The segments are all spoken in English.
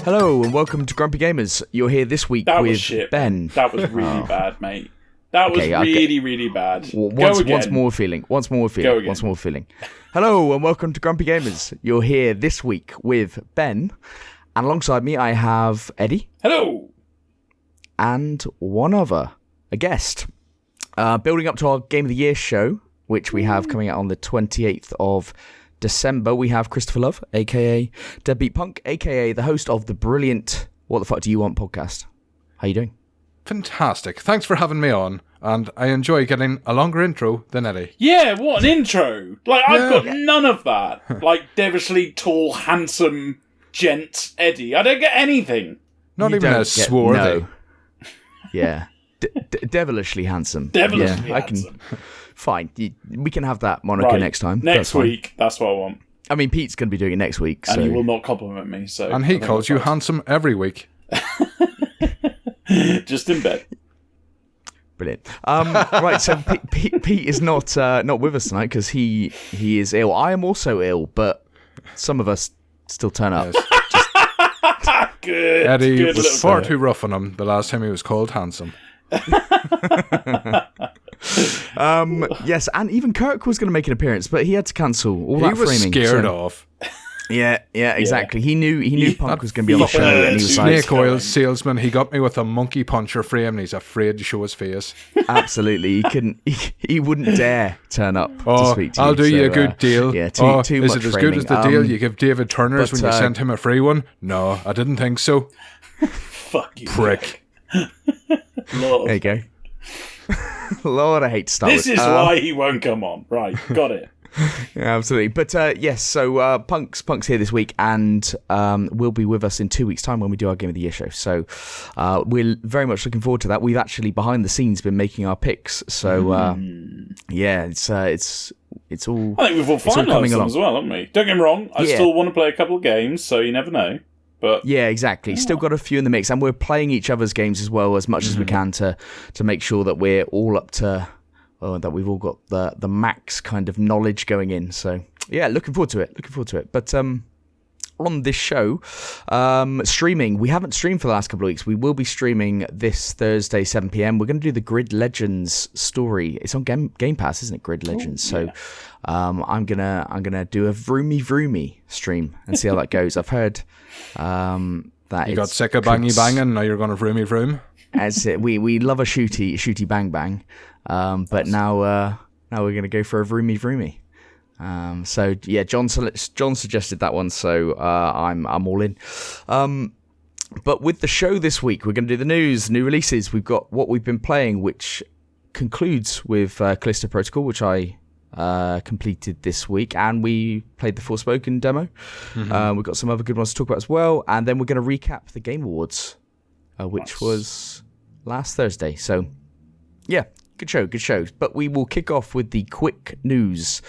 Hello and welcome to Grumpy Gamers. You're here this week with shit, Ben. That was really bad, mate. That was really bad. Once more feeling. Hello and welcome to Grumpy Gamers. You're here this week with Ben. And alongside me I have Eddie. Hello. And one other, a guest. Building up to our Game of the Year show, which we have coming out on the 28th of December, we have Christopher Love, a.k.a. Deadbeat Punk, a.k.a. the host of the brilliant What the Fuck Do You Want podcast. How you doing? Fantastic. Thanks for having me on. And I enjoy getting a longer intro than Eddie. Yeah, what an intro. I've got none of that. Devilishly tall, handsome gent Eddie. I don't get anything. Not even a swarthy. Yeah. Devilishly handsome. Devilishly handsome. Fine. We can have that moniker next time. Next week. That's what I want. I mean, Pete's going to be doing it next week. And he will not compliment me. And he calls you handsome every week. Just in bed. Brilliant. Right, so Pete is not with us tonight because he is ill. I am also ill, but some of us still turn up. Yes. Good. Eddie was far too rough on him the last time he was called handsome. Yes, and even Kirk was going to make an appearance, but he had to cancel all that framing. He was scared off. Yeah, exactly. He knew Punk was going to be on the show, and he was snake oil salesman. He got me with a monkey puncher frame, and he's afraid to show his face. Absolutely, he wouldn't dare turn up to speak to you. I'll do you a good deal. Yeah, too much is it as framing. good as the deal you give David Turner's when you sent him a free one? No, I didn't think so. Fuck you, prick. Lord. There you go. Lord, I hate Star Wars. This is why he won't come on. Right, got it. Yeah, absolutely. But yes, so Punk's here this week and will be with us in 2 weeks' time when we do our Game of the Year show. So we're very much looking forward to that. We've actually behind the scenes been making our picks. So yeah, it's all. I think we've all finalised them as well, haven't we? Don't get me wrong. I still want to play a couple of games, so you never know. But yeah, exactly. Still got a few in the mix, and we're playing each other's games as well as much as we can to make sure that we're all up to. That we've all got the max kind of knowledge going in. So, yeah, looking forward to it. But on this show, streaming, we haven't streamed for the last couple of weeks. We will be streaming this Thursday, 7 p.m. We're going to do the Grid Legends story. It's on Game Pass, isn't it, Grid Legends? Ooh, yeah. So I'm gonna do a vroomy stream and see how that goes. I've heard that you got sick of banging, now you're going to vroom. As it, we love a shooty bang. But now we're going to go for a vroomy. So yeah, John suggested that one, so I'm all in. But with the show this week, we're going to do the news, new releases. We've got what we've been playing, which concludes with Callisto Protocol, which I completed this week, and we played the Forespoken demo. We've got some other good ones to talk about as well, and then we're going to recap the Game Awards, which was last Thursday. So yeah. Good show. But we will kick off with the quick news.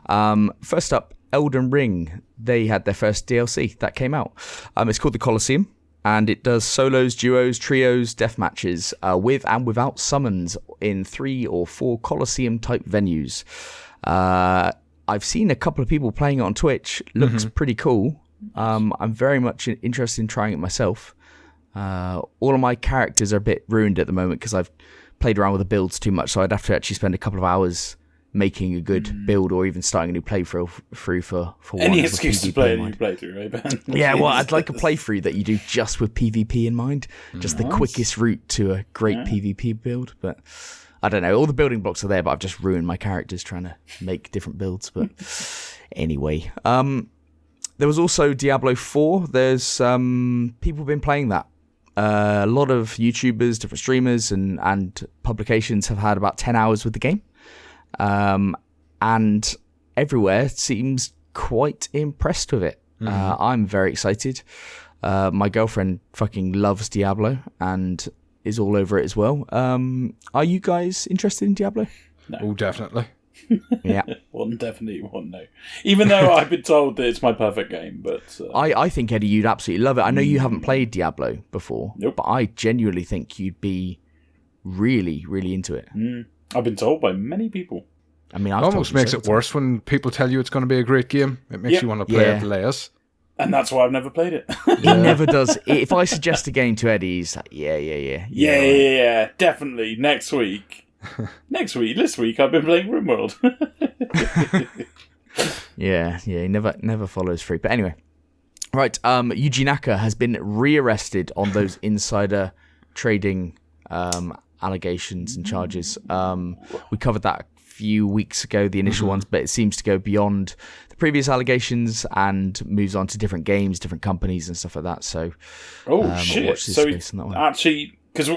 First up, Elden Ring. They had their first DLC that came out. It's called the Colosseum, and it does solos, duos, trios, death matches with and without summons in 3 or 4 Colosseum-type venues. I've seen a couple of people playing it on Twitch. Looks pretty cool. I'm very much interested in trying it myself. All of my characters are a bit ruined at the moment because I've played around with the builds too much, so I'd have to actually spend a couple of hours making a good build or even starting a new playthrough for any excuse to play a new playthrough, right, Ben? Yeah, well, I'd like a playthrough that you do just with PvP in mind, just the quickest route to a great PvP build. But I don't know, all the building blocks are there, but I've just ruined my characters trying to make different builds. But anyway, there was also Diablo 4. There's people been playing that. A lot of YouTubers, different streamers, and publications have had about 10 hours with the game. And everywhere seems quite impressed with it. I'm very excited. My girlfriend fucking loves Diablo and is all over it as well. Are you guys interested in Diablo? No. Oh, definitely. Yeah. One definitely, one no. Even though I've been told that it's my perfect game, but I think, Eddie, you'd absolutely love it. I know you haven't played Diablo before, Nope. but I genuinely think you'd be really, really into it. I've been told by many people. I mean, It almost makes it worse when people tell you it's going to be a great game. It makes you want to play it less. And that's why I've never played it. He never does. If I suggest a game to Eddie, he's like, yeah. Yeah, definitely. Next week. This week I've been playing RimWorld. Yeah, he never follows through. But anyway, right. Yuji Naka has been rearrested on those insider trading allegations and charges. We covered that a few weeks ago, the initial ones, but it seems to go beyond the previous allegations and moves on to different games, different companies, and stuff like that. So, shit! So actually, because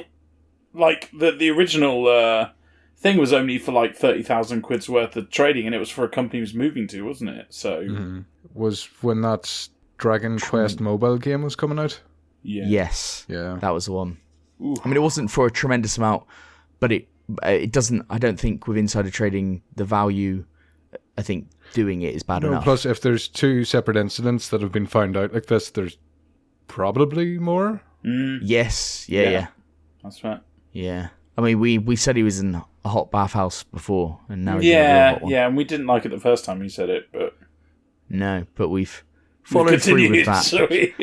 like the original thing was only for like 30,000 quid's worth of trading, and it was for a company he was moving to, wasn't it? So was when that Dragon Quest mobile game was coming out. Yeah. Yes. Yeah. That was the one. Ooh. I mean, it wasn't for a tremendous amount, but it doesn't. I don't think with insider trading, the value. I think doing it is bad enough. Plus, if there's two separate incidents that have been found out like this, there's probably more. Yes. Yeah. That's right. Yeah. I mean, we said he was in a hot bathhouse before, and now he's in a real hot one. Yeah, and we didn't like it the first time he said it, but no, but we've followed through with that.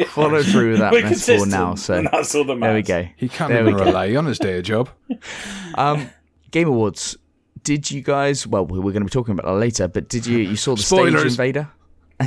Followed through with that metaphor now. So that's all that there we matters. go. He can't even rely on his day job. Game Awards. Did you guys? Well, we're going to be talking about that later. But did you saw the Spoilers. stage invader?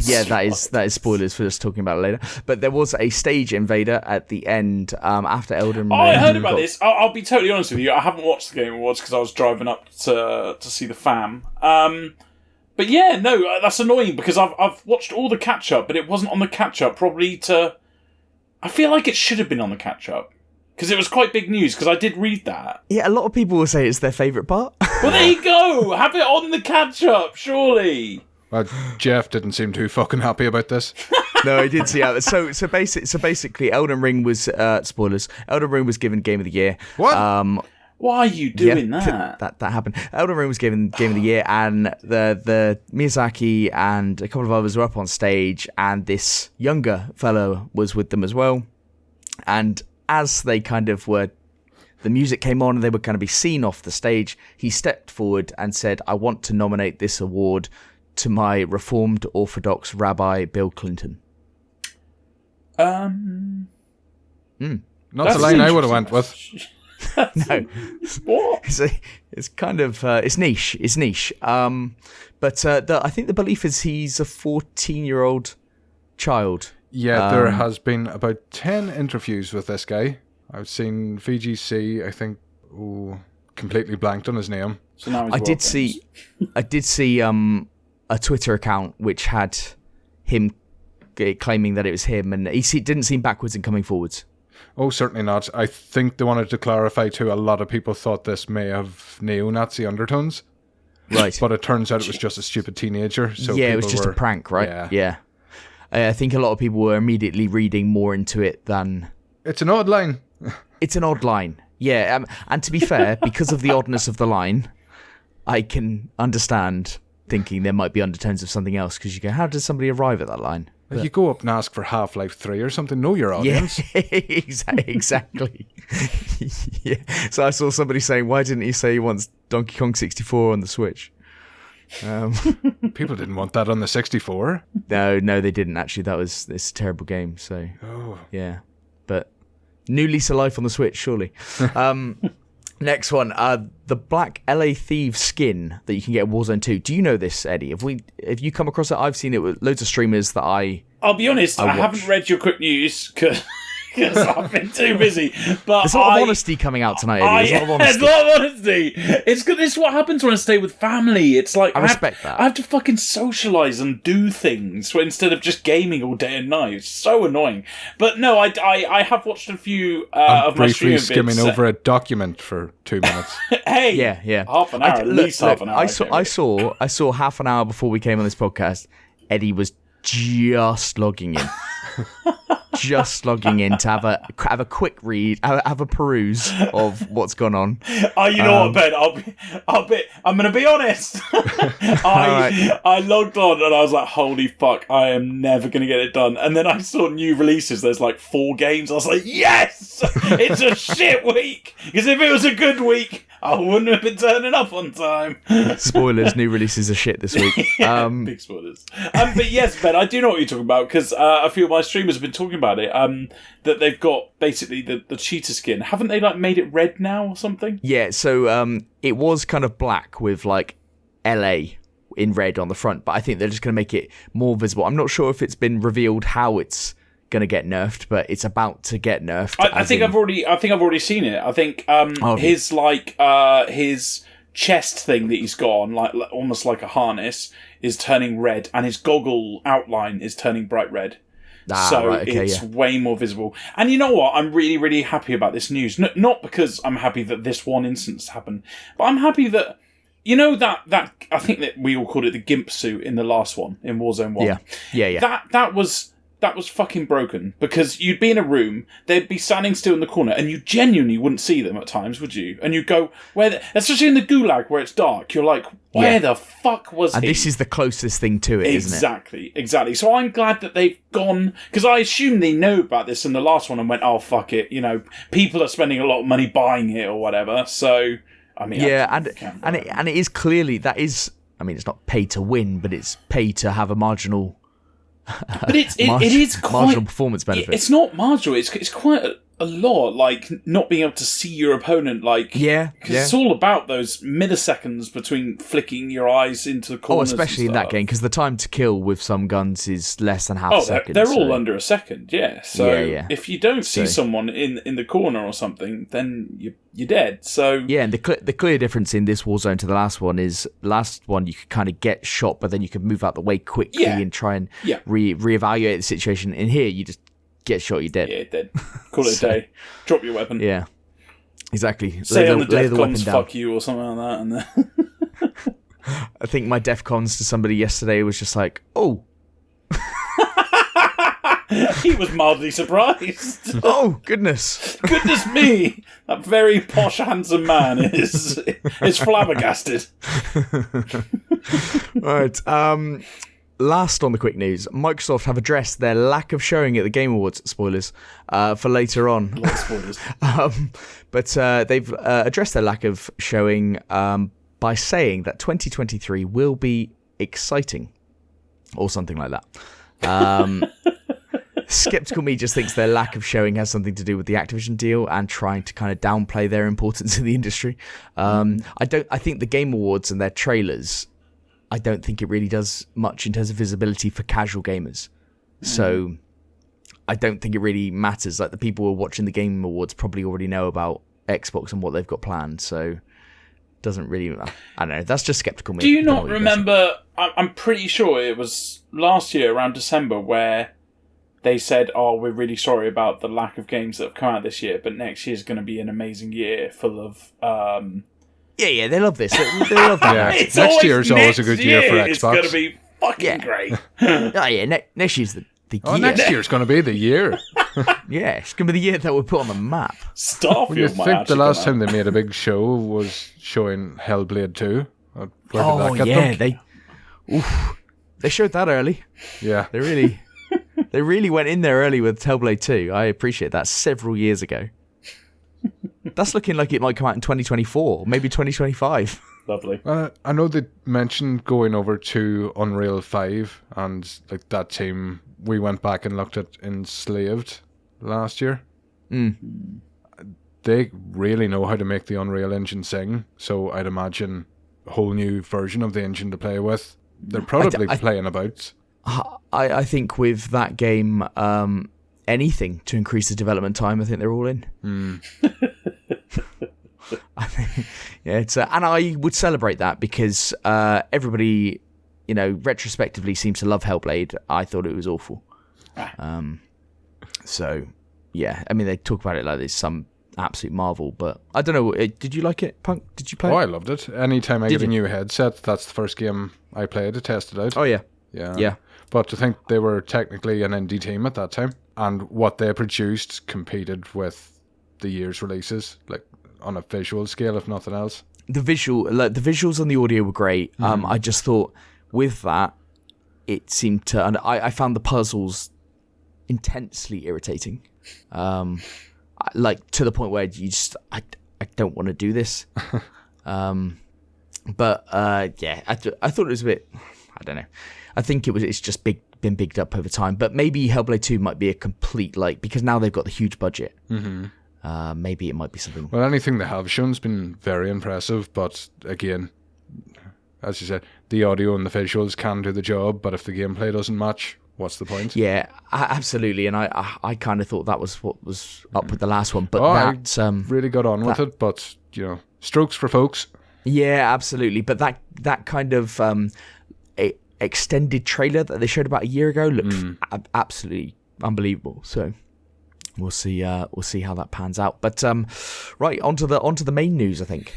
Yeah, that is spoilers for us talking about it later. But there was a stage invader at the end after Elden Ring. Oh, I heard about this. I'll be totally honest with you. I haven't watched the Game Awards because I was driving up to see the fam. But yeah, no, that's annoying because I've watched all the catch up, but it wasn't on the catch up. I feel like it should have been on the catch up because it was quite big news. Because I did read that. Yeah, a lot of people will say it's their favourite part. Well, there you go. Have it on the catch up, surely. Jeff didn't seem too fucking happy about this. No, I did see how. So basically, Elden Ring was spoilers. Elden Ring was given Game of the Year. What? Why are you doing that? That happened. Elden Ring was given Game of the Year, and the Miyazaki and a couple of others were up on stage, and this younger fellow was with them as well. And as they kind of were, the music came on and they were going to be seen off the stage, he stepped forward and said, "I want to nominate this award to my Reformed Orthodox Rabbi Bill Clinton." Not the line I would have went with. No, What? it's kind of it's niche. It's niche. But I think the belief is he's a 14-year-old child. Yeah, there has been about 10 interviews with this guy. I've seen VGC. I think completely blanked on his name. So now he's I did see a Twitter account which had him claiming that it was him, and he didn't seem backwards and coming forwards. Oh, certainly not. I think they wanted to clarify too. A lot of people thought this may have neo-Nazi undertones. Right. But it turns out it was just a stupid teenager. So yeah, it was just a prank, right? Yeah. I think a lot of people were immediately reading more into it than... It's an odd line. It's an odd line. Yeah, and to be fair, because of the oddness of the line, I can understand thinking there might be undertones of something else, because you go, how does somebody arrive at that line? You go up and ask for Half-Life 3 or something. Know your audience. Yeah, exactly. Yeah. So I saw somebody saying, why didn't he say he wants Donkey Kong 64 on the Switch? People didn't want that on the 64. No, they didn't actually. It's a terrible game. So yeah, but new lease of life on the Switch, surely. Next one, the Black LA Thieves skin that you can get in Warzone 2. Do you know this, Eddie? Have you come across it? I've seen it with loads of streamers that I'll be honest, I haven't read your quick news because I've been too busy. But there's a lot of honesty coming out tonight, Eddie. There's a lot of honesty. It's good. This is what happens when I stay with family. It's like I respect that. I have to fucking socialise and do things instead of just gaming all day and night. It's so annoying. But no, I have watched a few of my streaming briefly skimming over a document for 2 minutes. Hey, yeah, half an hour, at least half an hour. I saw half an hour before we came on this podcast. Eddie was just logging in. just logging in to have a quick read, have a peruse of what's gone on. Oh, you know what, Ben? I'm going to be honest. I logged on and I was like, holy fuck, I am never going to get it done. And then I saw new releases. There's like 4 games. I was like, yes, it's a shit week. Because if it was a good week, I wouldn't have been turning up on time. Spoilers, new releases are shit this week. Big spoilers. But yes, Ben, I do know what you're talking about because a few of my streamers have been talking about it. That they've got basically the cheetah skin. Haven't they like made it red now or something? Yeah, so it was kind of black with like LA in red on the front, but I think they're just going to make it more visible. I'm not sure if it's been revealed how it's going to get nerfed, but it's about to get nerfed. I think I've already seen it. I think his chest thing that he's got on, like almost like a harness, is turning red, and his goggle outline is turning bright red. It's way more visible. And you know what? I'm really, really happy about this news. Not because I'm happy that this one instance happened, but I'm happy that, you know, that I think that we all called it the GIMP suit in the last one, in Warzone 1. Yeah. That was fucking broken, because you'd be in a room, they'd be standing still in the corner, and you genuinely wouldn't see them at times, would you? And you'd go, especially in the gulag where it's dark, you're like, where the fuck was he? And this is the closest thing to it, isn't it? Exactly. So I'm glad that they've gone, because I assume they know about this in the last one and went, oh, fuck it, you know, people are spending a lot of money buying it or whatever, so, I mean... Yeah, and it is clearly, that is, I mean, it's not pay to win, but it's pay to have a marginal... But it is quite marginal performance benefit. It's not marginal. It's quite a lot. Like not being able to see your opponent. Like because it's all about those milliseconds between flicking your eyes into the corners. Oh, especially in that game, because the time to kill with some guns is less than half a second. They're all under a second. Yeah. So if you don't see someone in the corner or something, then you're dead. So yeah, and the clear difference in this Warzone to the last one is you could kind of get shot, but then you could move out the way quickly and try and reevaluate the situation. In here, you just get shot, you're dead. Yeah, dead. Call it a day. Drop your weapon. Yeah, exactly. Say on the DEFCONs, fuck you, or something like that. And then I think my DEFCONs to somebody yesterday was just like, oh. He was mildly surprised. Oh, goodness. Goodness me. That very posh, handsome man is flabbergasted. Right. Last on the quick news, Microsoft have addressed their lack of showing at the Game Awards, spoilers, for later on. A lot of spoilers. But they've addressed their lack of showing by saying that 2023 will be exciting, or something like that. Skeptical me just thinks their lack of showing has something to do with the Activision deal and trying to kind of downplay their importance in the industry. I think the Game Awards and their trailers, I don't think it really does much in terms of visibility for casual gamers. So I don't think it really matters. Like the people who are watching the Game Awards probably already know about Xbox and what they've got planned. So it doesn't really, I don't know. That's just skeptical me. Do you not remember, I'm pretty sure it was last year around December where they said, oh, we're really sorry about the lack of games that have come out this year, but next year's going to be an amazing year full of... Yeah, they love this. They love that. Yeah. Next year is always a good year for Xbox. It's going to be fucking great. Oh, yeah, next year's the year. Oh, next year's going to be the year. Yeah, it's going to be the year that we'll put on the map. Starfield Well, you think the last time they made a big show was showing Hellblade 2? Where did that get them? They showed that early. Yeah. They really went in there early with Hellblade 2. I appreciate that. Several years ago. That's looking like it might come out in 2024, maybe 2025. Lovely. I know they mentioned going over to Unreal 5, and like that team we went back and looked at Enslaved last year. They really know how to make the Unreal Engine sing, so I'd imagine a whole new version of the engine to play with. They're probably playing about. I think with that game, anything to increase the development time, I think they're all in. I think, it's and I would celebrate that because everybody, retrospectively seems to love Hellblade. I thought it was awful. So, yeah, I mean, they talk about it like it's some absolute marvel, but I don't know. Did you like it, Punk? Did you play it? Oh, I loved it. Anytime I get a new headset, that's the first game I play to test it out. Oh, yeah. Yeah. But I think they were technically an indie team at that time, and what they produced competed with the year's releases, like on a visual scale, if nothing else. The visuals and the audio were great. I just thought with that, it seemed to, and I found the puzzles intensely irritating, like to the point where you just I don't want to do this. But yeah, I thought it was a bit, I don't know. I think it's just been bigged up over time. But maybe Hellblade 2 might be a complete, like, because now they've got the huge budget. Maybe it might be something. Well, anything they have shown's been very impressive, but again, as you said, the audio and the visuals can do the job, but if the gameplay doesn't match, what's the point? Yeah, absolutely. And I kind of thought that was what was up with the last one. But I really got on with it, but, strokes for folks. Yeah, absolutely. But that kind of extended trailer that they showed about a year ago looked absolutely unbelievable. So we'll see how that pans out. But right, onto the main news, I think.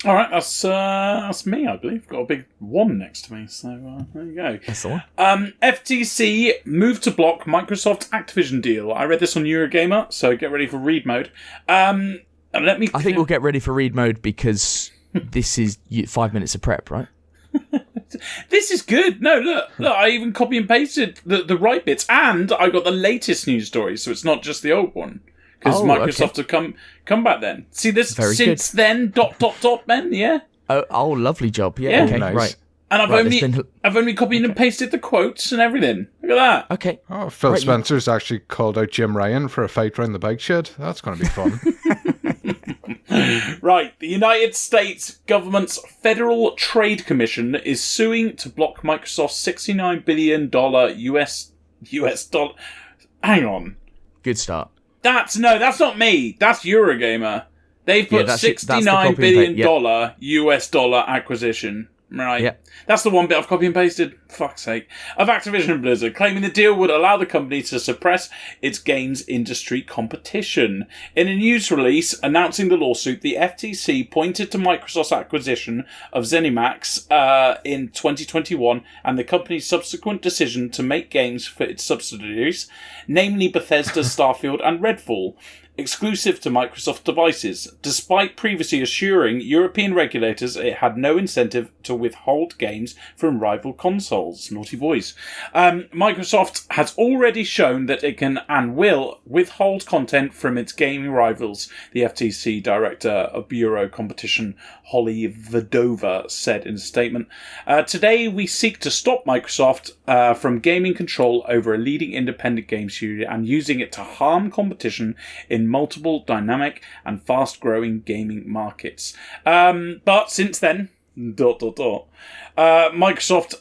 All right, that's me, I believe. Got a big one next to me, so there you go. That's the one. FTC moved to block Microsoft's Activision deal. I read this on Eurogamer, so get ready for read mode. And I think we'll get ready for read mode because this is 5 minutes of prep, right? This is good. No, look, I even copy and pasted the right bits, and I got the latest news story, so it's not just the old one. Because Microsoft have come back then. See this Very since good. then, ... Ben, yeah? Oh, lovely job. Yeah, okay, nice. right. And I've only copied and pasted the quotes and everything. Look at that. Okay. Oh, Phil Spencer's actually called out Jim Ryan for a fight round the bike shed. That's going to be fun. Right, the United States government's Federal Trade Commission is suing to block Microsoft's $69 billion US dollar. Hang on. Good start. That's not me. That's Eurogamer. They've put $69 billion US dollar acquisition. Right. Yep. That's the one bit I've copy and pasted, fuck's sake, of Activision and Blizzard, claiming the deal would allow the company to suppress its games industry competition. In a news release announcing the lawsuit, the FTC pointed to Microsoft's acquisition of ZeniMax in 2021 and the company's subsequent decision to make games for its subsidiaries, namely Bethesda, Starfield and Redfall, exclusive to Microsoft devices, despite previously assuring European regulators it had no incentive to withhold games from rival consoles. Naughty boys. Microsoft has already shown that it can and will withhold content from its gaming rivals, the FTC Director of Bureau Competition, Holly Vadova, said in a statement. Today we seek to stop Microsoft from gaining control over a leading independent game studio and using it to harm competition in multiple dynamic and fast-growing gaming markets. But since then, Microsoft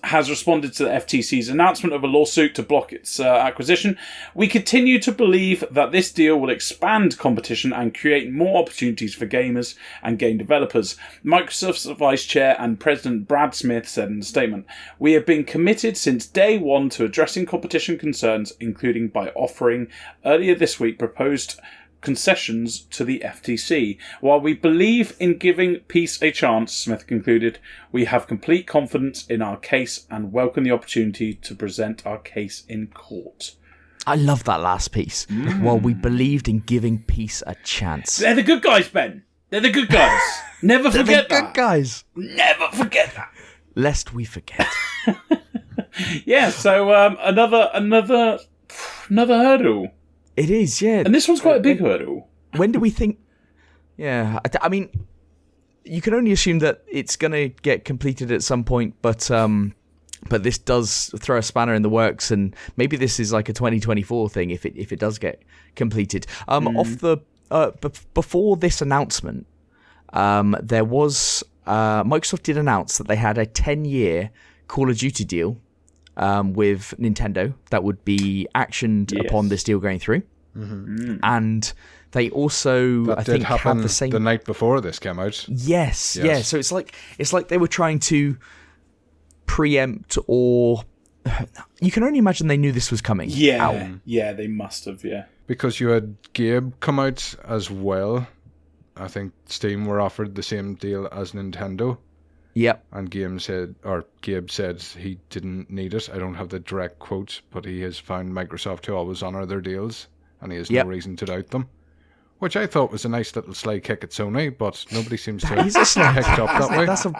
has responded to the FTC's announcement of a lawsuit to block its acquisition. We continue to believe that this deal will expand competition and create more opportunities for gamers and game developers, Microsoft's Vice Chair and President Brad Smith said in a statement. We have been committed since day one to addressing competition concerns, including by offering, earlier this week, proposed concessions to the FTC. While we believe in giving peace a chance, Smith concluded, we have complete confidence in our case and welcome the opportunity to present our case in court. I love that last piece. While we believed in giving peace a chance. They're the good guys, Ben. They're the good guys. Never forget They're the good guys. Never forget that. Lest we forget. Yeah, so another hurdle. It is, yeah. And this one's quite a big hurdle. When do we think... Yeah, I mean, you can only assume that it's going to get completed at some point, but this does throw a spanner in the works, and maybe this is like a 2024 thing if it does get completed. Before this announcement, there was... Microsoft did announce that they had a 10-year Call of Duty deal with Nintendo that would be actioned upon this deal going through. And they also, that I did think, happen have the same... the night before this came out. Yes, yeah. So it's like they were trying to preempt, or you can only imagine they knew this was coming. Yeah, they must have. Yeah, because you had Gabe come out as well. I think Steam were offered the same deal as Nintendo. Yep. And Gabe said he didn't need it. I don't have the direct quote, but he has found Microsoft to always honour their deals, and he has no reason to doubt them. Which I thought was a nice little sly kick at Sony, but nobody seems to have picked up that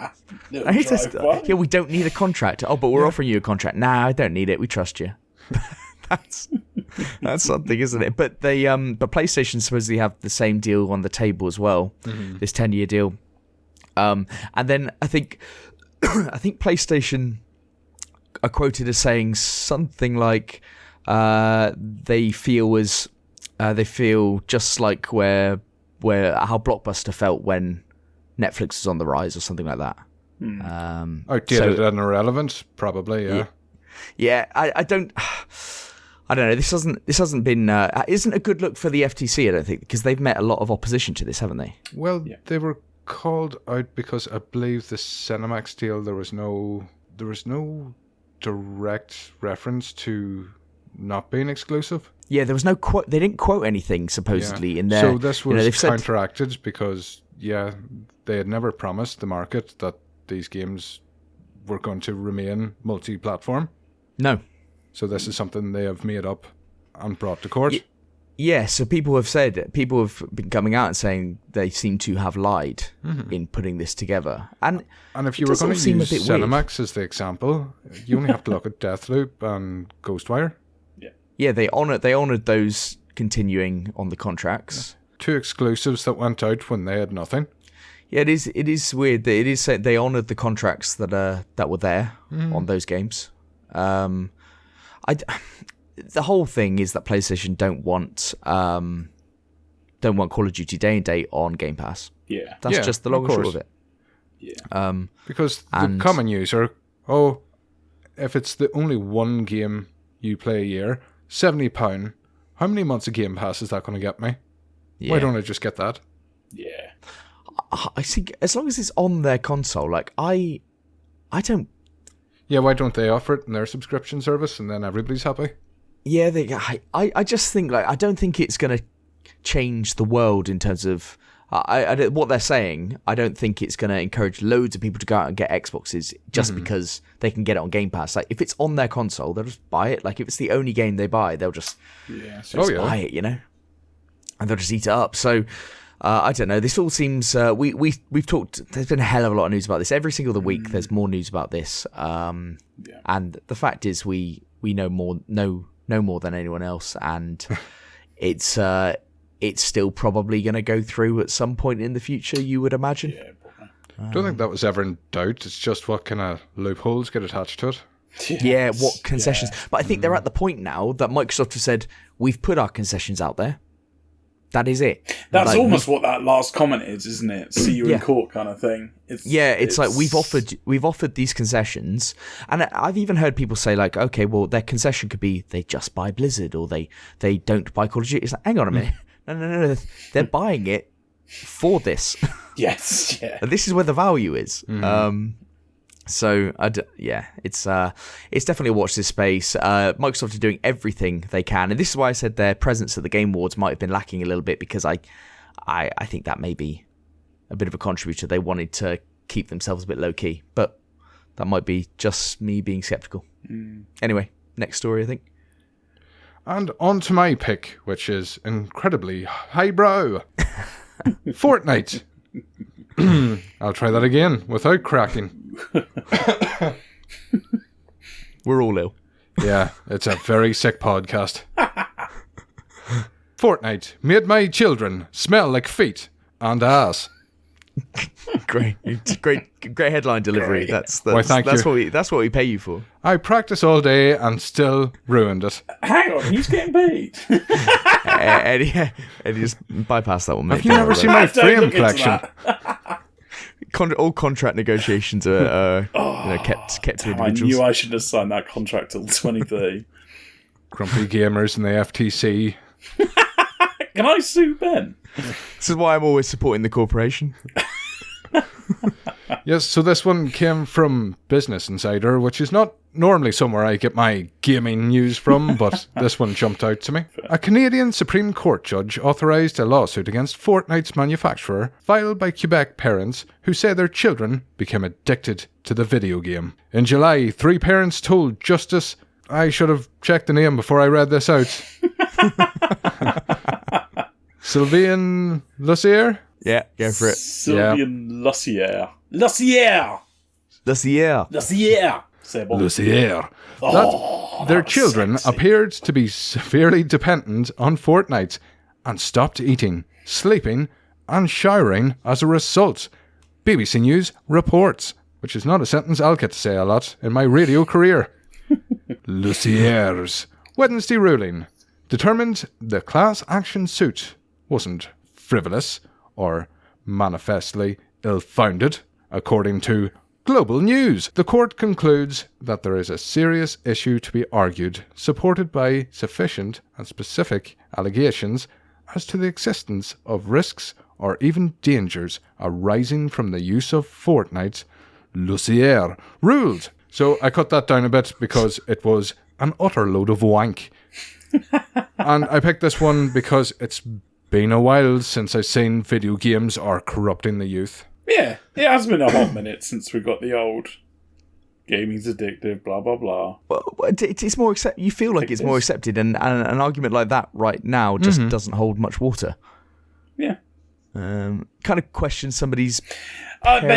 way. Yeah, we don't need a contract. Oh, but we're offering you a contract. Nah, I don't need it. We trust you. that's something, isn't it? But they but PlayStation supposedly have the same deal on the table as well. This 10-year deal. And then I think PlayStation are quoted as saying something like they feel just like how Blockbuster felt when Netflix was on the rise, or something like that. Outdated and irrelevant, probably. Yeah. I don't know. This hasn't been isn't a good look for the FTC. I don't think, because they've met a lot of opposition to this, haven't they? Well, they were called out because I believe the Cinemax deal, there was no direct reference to not being exclusive. Yeah, there was no quote. They didn't quote anything supposedly in there. So this was they've counteracted because they had never promised the market that these games were going to remain multi-platform. No. So this is something they have made up and brought to court. Yeah, so people have been coming out and saying they seem to have lied in putting this together. And if you were going to use Cinemax as the example, you only have to look at Deathloop and Ghostwire. Yeah, they honoured those continuing on the contracts. 2 exclusives that went out when they had nothing. Yeah, it is weird that it is said they honoured the contracts that were there on those games. The whole thing is that PlayStation don't want Call of Duty day and date on Game Pass. Yeah, that's just the long and short of it. Yeah, because the common user, if it's the only one game you play a year, £70. How many months of Game Pass is that going to get me? Yeah. Why don't I just get that? Yeah, I think as long as it's on their console, like I don't. Yeah, why don't they offer it in their subscription service and then everybody's happy? Yeah, I just think, like, I don't think it's going to change the world in terms of what they're saying. I don't think it's going to encourage loads of people to go out and get Xboxes just because they can get it on Game Pass. Like, if it's on their console, they'll just buy it. Like, if it's the only game they buy, they'll just buy it, you know, and they'll just eat it up. So I don't know. This all seems we've talked. There's been a hell of a lot of news about this every single week. There's more news about this, and the fact is we know more than anyone else, and it's still probably going to go through at some point in the future, you would imagine. Yeah, I don't think that was ever in doubt. It's just what kind of loopholes get attached to it. Yeah, what concessions. But I think they're at the point now that Microsoft have said, we've put our concessions out there. That is it. That's almost what that last comment is, isn't it? See you in court kind of thing. It's like we've offered these concessions, and I've even heard people say, like, okay, well, their concession could be they just buy Blizzard or they don't buy Call of Duty. It's like, hang on a minute, no, they're buying it for this. Yes, yeah. This is where the value is. So it's definitely a watch this space. Microsoft are doing everything they can, and this is why I said their presence at the Game Awards might have been lacking a little bit, because I think that may be a bit of a contributor. They wanted to keep themselves a bit low key, but that might be just me being skeptical. Anyway, next story, I think. And on to my pick, which is incredibly highbrow. Fortnite. I'll try that again without cracking. We're all ill. Yeah, it's a very sick podcast. Fortnite made my children smell like feet and ass. Great headline delivery. Great. That's what we pay you for. I practice all day and still ruined it. Hang on, who's getting paid? Eddie just bypass that one, mate. Have you never seen my frame collection? All contract negotiations are kept to individuals. I knew I should have signed that contract till 2030. Grumpy gamers and the FTC. Can I sue Ben? This is why I'm always supporting the corporation. Yes, so this one came from Business Insider, which is not normally somewhere I get my gaming news from, but this one jumped out to me. A Canadian Supreme Court judge authorised a lawsuit against Fortnite's manufacturer, filed by Quebec parents who say their children became addicted to the video game. In July, 3 parents told Justice... I should have checked the name before I read this out. Sylvain Lussier? Yeah, go for it. Sylvain Lussier. Lussier! Lussier. Lussier! C'est bon. Lussier. That their children appeared to be severely dependent on Fortnite and stopped eating, sleeping, and showering as a result. BBC News reports, which is not a sentence I'll get to say a lot in my radio career. Lussier's Wednesday ruling determined the class action suit wasn't frivolous or manifestly ill-founded, according to Global News. The court concludes that there is a serious issue to be argued, supported by sufficient and specific allegations as to the existence of risks or even dangers arising from the use of Fortnite. Lussier ruled. So I cut that down a bit because it was an utter load of wank. And I picked this one because it's been a while since I've seen video games are corrupting the youth. Yeah, it has been a hot minute since we got the old gaming's addictive, blah, blah, blah. Well, it's more you feel like it's more accepted, and an argument like that right now just doesn't hold much water. Yeah. Kind of question somebody's... Dare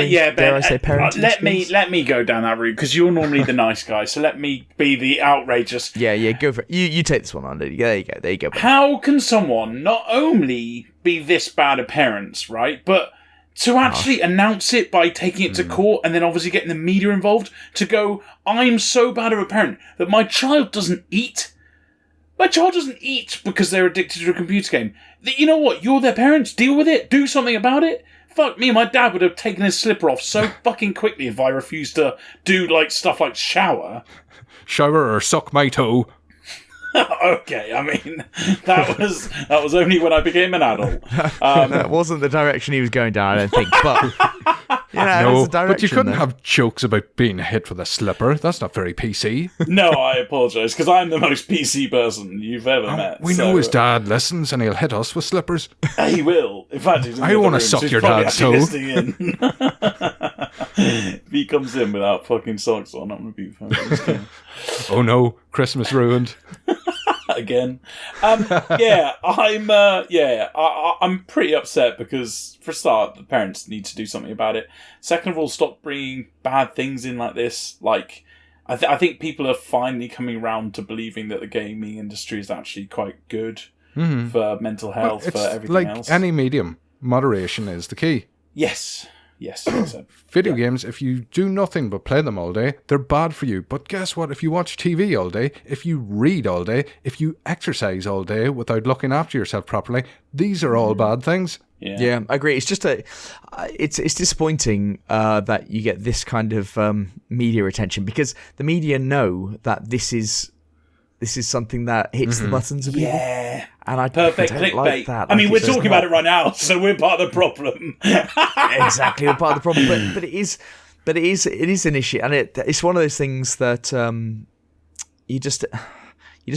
I say parenting let me go down that route, because you're normally the nice guy, so let me be the outrageous. Yeah, go for it. You take this one on. There you go. How can someone not only be this bad at parents, right, but to actually announce it by taking it to court and then obviously getting the media involved to go, I'm so bad of a parent that my child doesn't eat. My child doesn't eat because they're addicted to a computer game. You know what? You're their parents. Deal with it. Do something about it. Fuck me, my dad would have taken his slipper off so fucking quickly if I refused to do stuff like shower. Shower or suck my toe. Okay, I mean, that was only when I became an adult. That wasn't the direction he was going down, I don't think. But no, but you couldn't have jokes about being hit with a slipper. That's not very PC. No, I apologise, because I'm the most PC person you've ever met. We know his dad listens, and he'll hit us with slippers. He will. In fact, he's in I want to suck your dad's toe. If he comes in without fucking socks on, I'm going to be fucking scared. Oh no, Christmas ruined. Again. I'm pretty upset because, for a start, the parents need to do something about it. Second of all, stop bringing bad things in like this. I think people are finally coming around to believing that the gaming industry is actually quite good for mental health, for everything else. Like any medium, moderation is the key. Yes. Video games, if you do nothing but play them all day, they're bad for you. But guess what? If you watch TV all day, if you read all day, if you exercise all day without looking after yourself properly, these are all bad things. Yeah, I agree. It's just it's disappointing that you get this kind of media attention, because the media know that this is something that hits the buttons of people. Yeah. And I perfect don't clickbait. like that. I mean, we're talking about it right now, so we're part of the problem. Exactly, we're part of the problem. But it is an issue, and it's one of those things that you just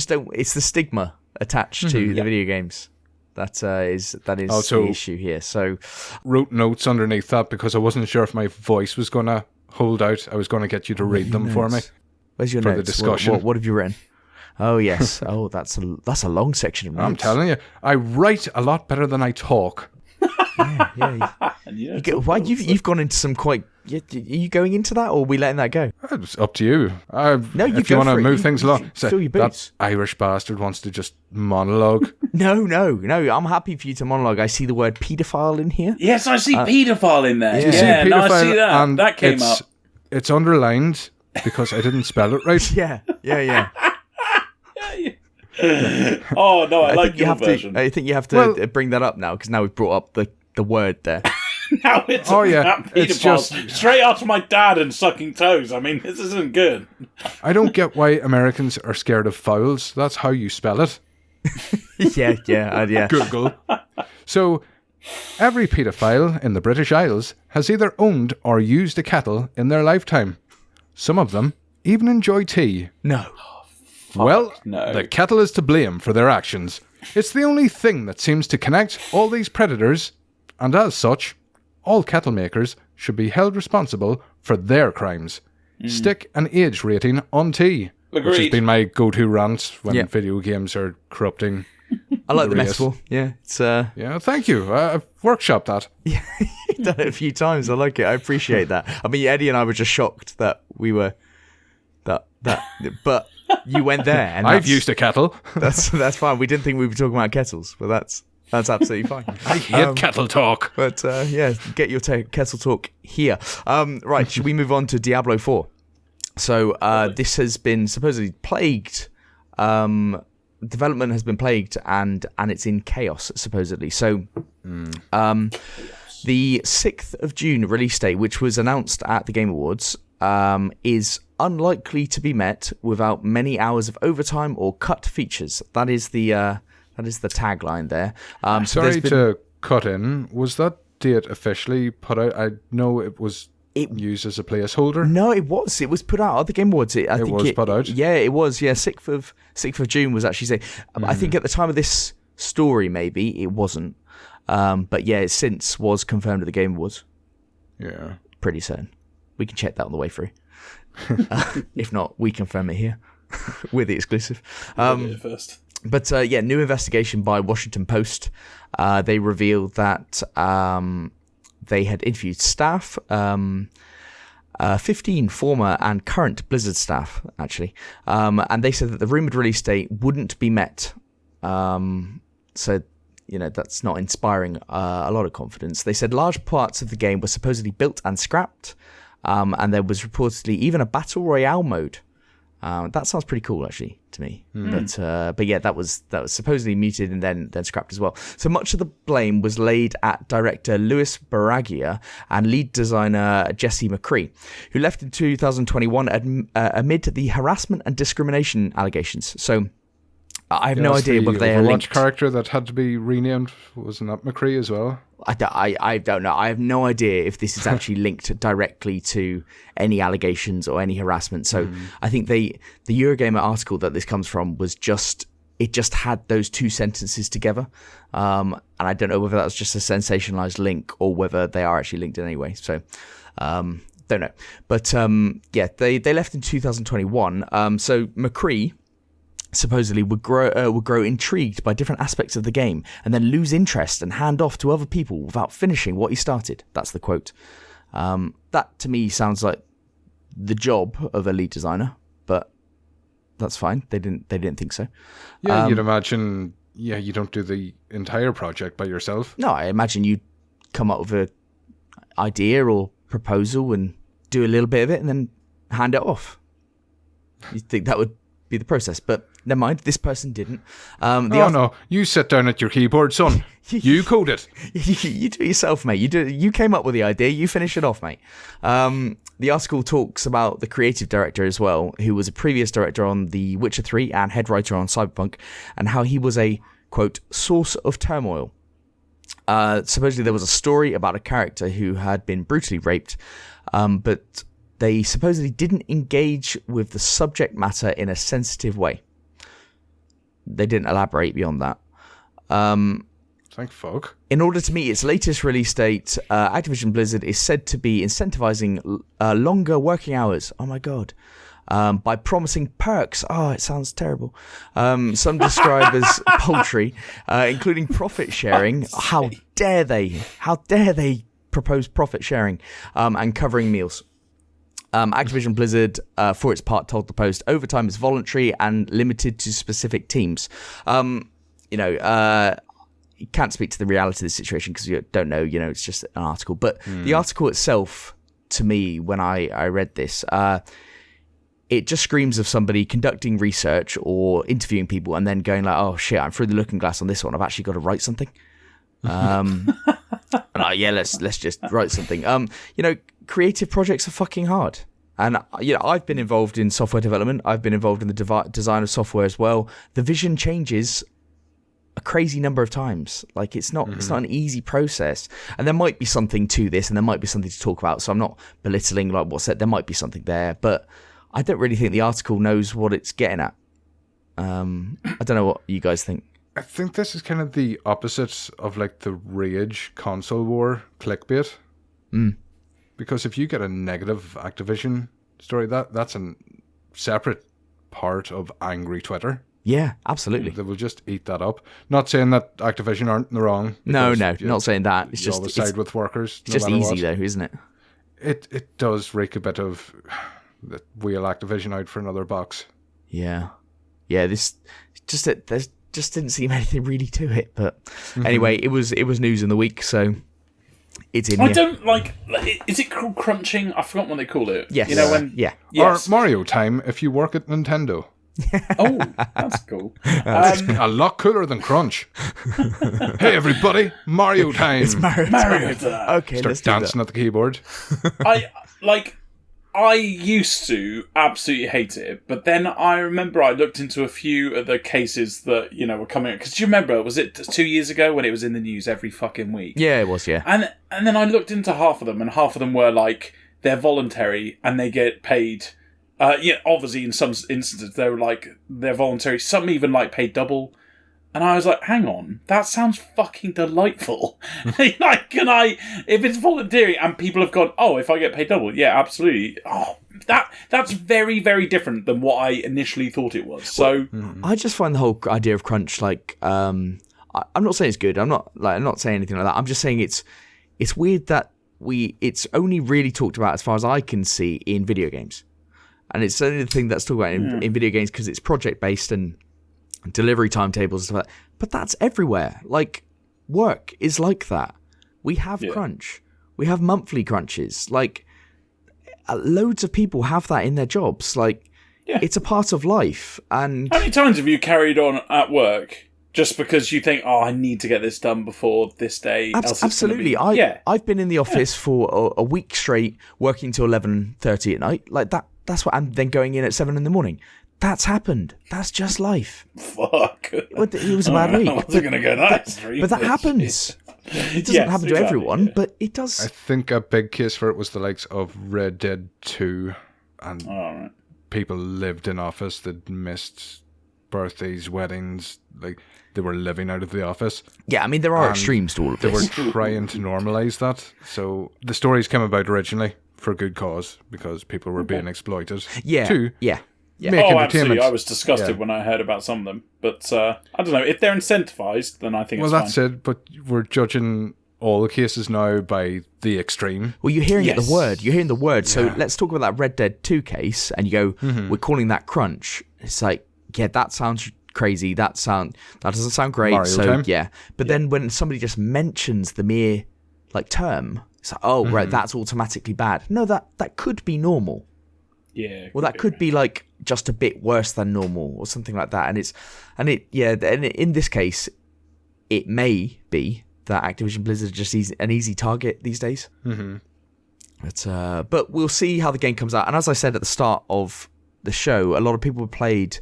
don't. It's the stigma attached to the video games that is also the issue here. So, wrote notes underneath that because I wasn't sure if my voice was going to hold out. I was going to get you to read them for me. Where's your for notes? The discussion. What have you written? Oh yes. Oh, that's a long section of notes. I'm telling you, I write a lot better than I talk. You've gone into some quite. Are you going into that, or are we letting that go? It's up to you. If you want to move things along. Fill your boots. That Irish bastard wants to just monologue. No. I'm happy for you to monologue. I see the word paedophile in here. Yes, I see paedophile in there. I see that. And that came up. It's underlined because I didn't spell it right. Yeah. Oh no, I like your version. I think you have to bring that up now, because now we've brought up the word there. Now it's it's just straight after my dad and sucking toes. I mean, this isn't good. I don't get why Americans are scared of fouls. That's how you spell it. Yeah. Google. So Every paedophile in the British Isles has either owned or used a kettle in their lifetime. Some of them even enjoy tea. No. Well, no. the kettle is to blame for their actions. It's the only thing that seems to connect all these predators, and as such, all kettle makers should be held responsible for their crimes. Stick an age rating on tea, which has been my go-to rant when video games are corrupting. I like the metaphor. Yeah, it's yeah. Thank you. I've workshopped that. Yeah, you've done it a few times. I like it. I appreciate that. I mean, Eddie and I were just shocked that we were but you went there, and I've used a kettle. That's fine. We didn't think we were talking about kettles, but that's absolutely fine. I hate kettle talk. But yeah, get your kettle talk here. Right, should we move on to Diablo 4? So this has been supposedly plagued. Development has been plagued, and it's in chaos supposedly. So the 6th of June release date, which was announced at the Game Awards, is unlikely to be met without many hours of overtime or cut features. That is the tagline there. Sorry to cut in. Was that date officially put out? I know it was used as a placeholder. No, it was. It was put out at the Game Awards. I think was put out. Yeah, it was. Yeah, 6th of June was actually saying. I think at the time of this story, maybe it wasn't. But yeah, it since was confirmed at the Game Awards. Yeah, pretty certain. We can check that on the way through. If not, we confirm it here. We're the exclusive. First. But yeah, new investigation by Washington Post. They revealed that they had interviewed staff, 15 former and current Blizzard staff, actually. And they said that the rumoured release date wouldn't be met. So, that's not inspiring a lot of confidence. They said large parts of the game were supposedly built and scrapped. And there was reportedly even a battle royale mode. That sounds pretty cool, actually, to me. But yeah, that was supposedly muted and then scrapped as well. So much of the blame was laid at director Louis Baraglia and lead designer Jesse McCree, who left in 2021 amid the harassment and discrimination allegations. So I have no idea whether they are linked. The character that had to be renamed, wasn't that McCree as well? I don't know. I have no idea if this is actually linked directly to any allegations or any harassment. So I think the Eurogamer article that this comes from was just had those two sentences together. And I don't know whether that was just a sensationalized link or whether they are actually linked in any way. So don't know. But yeah, they left in 2021. So McCree supposedly would grow intrigued by different aspects of the game and then lose interest and hand off to other people without finishing what he started. That's the quote. That to me sounds like the job of a lead designer, but that's fine. They didn't think so. Yeah, you'd imagine. Yeah, you don't do the entire project by yourself. No, I imagine you'd come up with an idea or proposal and do a little bit of it and then hand it off. You'd think that would be the process, but never mind, this person didn't. No, you sit down at your keyboard, son. You code it. You do it yourself, mate. You came up with the idea, you finish it off, mate. The article talks about the creative director as well, who was a previous director on The Witcher 3 and head writer on Cyberpunk, and how he was a, quote, source of turmoil. Supposedly there was a story about a character who had been brutally raped, but they supposedly didn't engage with the subject matter in a sensitive way. They didn't elaborate beyond that. Thank fuck. In order to meet its latest release date, Activision Blizzard is said to be incentivizing longer working hours. Oh my god. By promising perks. Oh, it sounds terrible. Some describe as paltry, including profit sharing. How dare they? How dare they propose profit sharing and covering meals? Activision Blizzard, for its part, told the Post overtime is voluntary and limited to specific teams. You can't speak to the reality of the situation because you don't know, it's just an article. But the article itself, to me, when I read this, it just screams of somebody conducting research or interviewing people and then going like, oh shit, I'm through the looking glass on this one. I've actually got to write something. Yeah, let's just write something. Creative projects are fucking hard. And, I've been involved in software development. I've been involved in the design of software as well. The vision changes a crazy number of times. Like it's not an easy process, and there might be something to this, and there might be something to talk about. So I'm not belittling like what's said. There might be something there, but I don't really think the article knows what it's getting at. I don't know what you guys think. I think this is kind of the opposite of like the Rage console war clickbait. Because if you get a negative Activision story, that's a separate part of angry Twitter. Yeah, absolutely. They will just eat that up. Not saying that Activision aren't in the wrong. No, not saying that. It's just always side with workers. It's just easy though, isn't it? It does rake a bit of the wheel Activision out for another box. Yeah. This there just didn't seem anything really to it. But anyway, it was news in the week, so it's in here. I don't like. Is it called crunching? I forgot what they call it. Yes. You know when? Yeah. Yes. Or Mario time if you work at Nintendo. Oh, that's cool. A lot cooler than Crunch. Hey everybody, Mario time. It's Mario Mario time. time. Okay, Start let's do dancing that. at the keyboard. I used to absolutely hate it, but then I remember I looked into a few of the cases that, were coming up. Because do you remember, was it 2 years ago when it was in the news every fucking week? Yeah, it was, yeah. And then I looked into half of them, and half of them were like, they're voluntary and they get paid. Obviously in some instances they were like, they're voluntary. Some even like paid double. And I was like, hang on, that sounds fucking delightful. Like, if it's voluntary and people have gone, oh, if I get paid double, yeah, absolutely. Oh, that's very, very different than what I initially thought it was. So I just find the whole idea of crunch like, I'm not saying it's good. I'm not saying anything like that. I'm just saying it's weird that it's only really talked about, as far as I can see, in video games. And it's only the thing that's talked about in video games because it's project based and delivery timetables and stuff like that. But that's everywhere. Like, work is like that. We have crunch. We have monthly crunches. Like, loads of people have that in their jobs. Like, it's a part of life. And how many times have you carried on at work just because you think, oh, I need to get this done before this day? Absolutely. I've been in the office for a week straight, working till 11:30 at night. Like that. That's what I'm then going in at 7 a.m. That's happened. That's just life. Fuck. It was a bad week. I wasn't going to go that street. But that happens. It doesn't happen to everyone, but it does. I think a big case for it was the likes of Red Dead 2, and people lived in office that missed birthdays, weddings, like they were living out of the office. Yeah, I mean, there are extremes to all of this. They were trying to normalise that. So the stories came about originally for a good cause because people were being exploited. Yeah, yeah. Make absolutely. I was disgusted when I heard about some of them. But I don't know. If they're incentivized, then I think it's fine. Well, that's it. But we're judging all the cases now by the extreme. Well, you're hearing the word. You're hearing the word. So let's talk about that Red Dead 2 case. And you go, we're calling that crunch. It's like, yeah, that sounds crazy. That doesn't sound great. Mario time. Yeah. But then when somebody just mentions the mere term, it's like, oh, right, that's automatically bad. No, that could be normal. Yeah. Well, that could be like just a bit worse than normal or something like that. And in this case, it may be that Activision Blizzard is just an easy target these days. But we'll see how the game comes out. And as I said at the start of the show, a lot of people played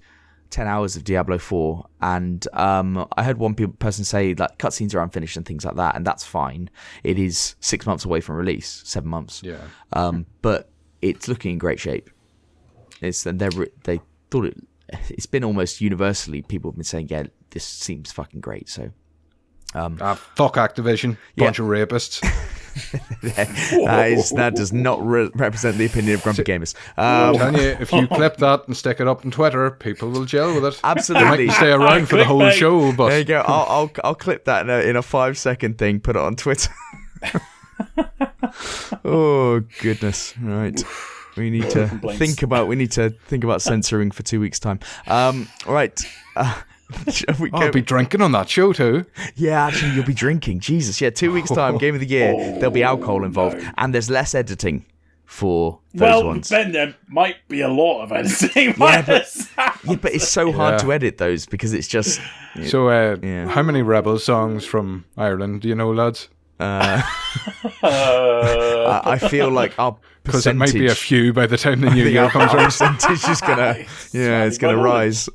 10 hours of Diablo 4, and I heard one person say that cutscenes are unfinished and things like that, and that's fine. It is 6 months away from release, 7 months. Yeah. But it's looking in great shape. They thought it's been almost universally, people have been saying, yeah, this seems fucking great. So fuck Activision, bunch of rapists. that does not represent the opinion of Grumpy Gamers. I'm telling you, if you clip that and stick it up on Twitter, people will gel with it. Absolutely. They might stay around for the whole show, but there you go. I'll clip that in a 5-second thing, put it on Twitter. Oh goodness! Right. We need to think about censoring for 2 weeks' time. Right. I'll be drinking on that show too. Yeah, actually, you'll be drinking. Jesus, yeah, 2 weeks' time, Game of the Year, there'll be alcohol involved. And there's less editing for those ones. Well, then there might be a lot of editing. But it's so hard to edit those because it's just... So, how many Rebel songs from Ireland do you know, lads? I feel like our because it might be a few by the time the new year comes around. Percentage is gonna, it's gonna rise.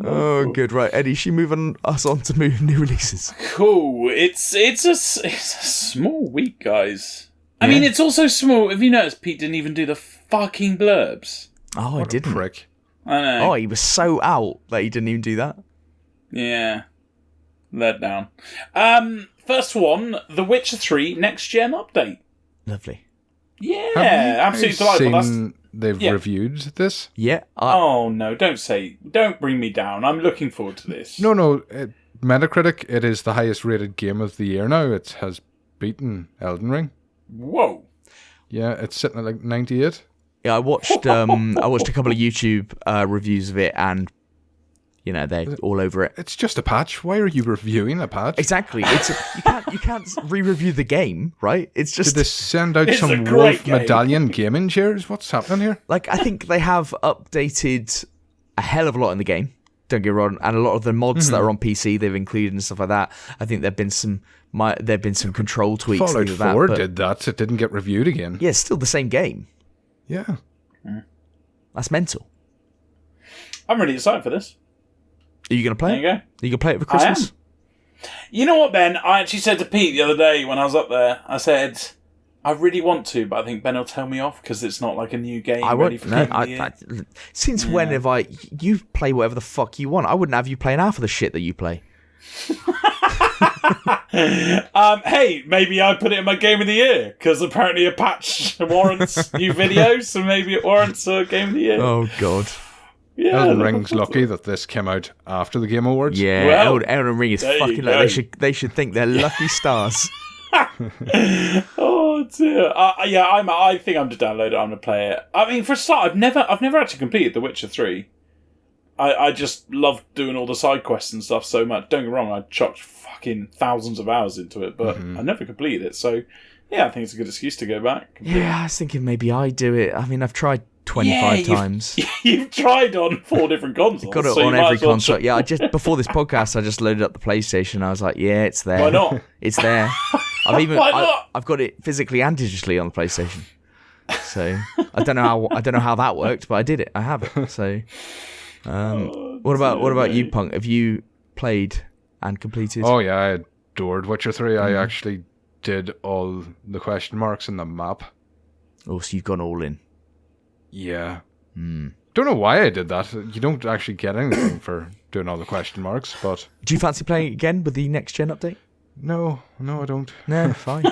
Oh, good. Right, Eddie, should we move us on to new releases? Cool. It's a small week, guys. I mean, it's also small. Have you noticed Pete didn't even do the fucking blurbs? Oh, I didn't. Prick. I know. Oh, he was so out that he didn't even do that. Yeah. Let down. First one, The Witcher 3 Next Gen update. Lovely. Yeah, absolutely delightful. They've reviewed this? Yeah. Oh, no, don't bring me down. I'm looking forward to this. No. Metacritic, it is the highest rated game of the year now. It has beaten Elden Ring. Whoa. Yeah, it's sitting at like 98. Yeah, I watched a couple of YouTube reviews of it, and they're all over it. It's just a patch. Why are you reviewing a patch? Exactly. You can't re-review the game, right? It's just. Did they send out It's a some great Wolf game. Medallion gaming chairs? What's happening here? Like, I think they have updated a hell of a lot in the game. Don't get me wrong, and a lot of the mods that are on PC they've included and stuff like that. I think there've been some control tweaks. Fallout things like 4 that, did that. It didn't get reviewed again. Yeah, it's still the same game. Yeah. That's mental. I'm really excited for this. Are you going to play There you it? go. Are you going to play it for Christmas? You know what, Ben? I actually said to Pete the other day when I was up there, I said, I really want to, but I think Ben will tell me off because it's not like a new game I ready won't. for No, Game of the Year. Since when have I? You play whatever the fuck you want. I wouldn't have you playing half of the shit that you play. Hey, maybe I put it in my Game of the Year because apparently a patch warrants new videos, so maybe it warrants a Game of the Year. Oh God. Yeah, Elden looking Ring's forward to lucky it. that this came out after the Game Awards. Yeah, Well, Elden Ring is there you fucking. go. They should think they're lucky stars. Oh dear. I think I'm to download it. I'm to play it. I mean, for a start, I've never actually completed The Witcher 3. I just love doing all the side quests and stuff so much. Don't get me wrong, I chucked fucking thousands of hours into it, but I never completed it. So yeah, I think it's a good excuse to go back. Yeah, I was thinking maybe I do it. I mean, I've tried 25 times. You've tried on 4 different consoles. Got it so on you might every as well console. Yeah, I just before this podcast, I just loaded up the PlayStation. I was like, yeah, it's there. Why not? It's there. Why not? I've got it physically and digitally on the PlayStation. So I don't know how that worked, but I did it. I have it. So what about you, Punk? Have you played and completed? Oh yeah, I adored Witcher 3. I actually did all the question marks in the map. Oh, so you've gone all in. Yeah. Don't know why I did that. You don't actually get anything for doing all the question marks, but... Do you fancy playing it again with the next gen update? No, I don't. No, fine.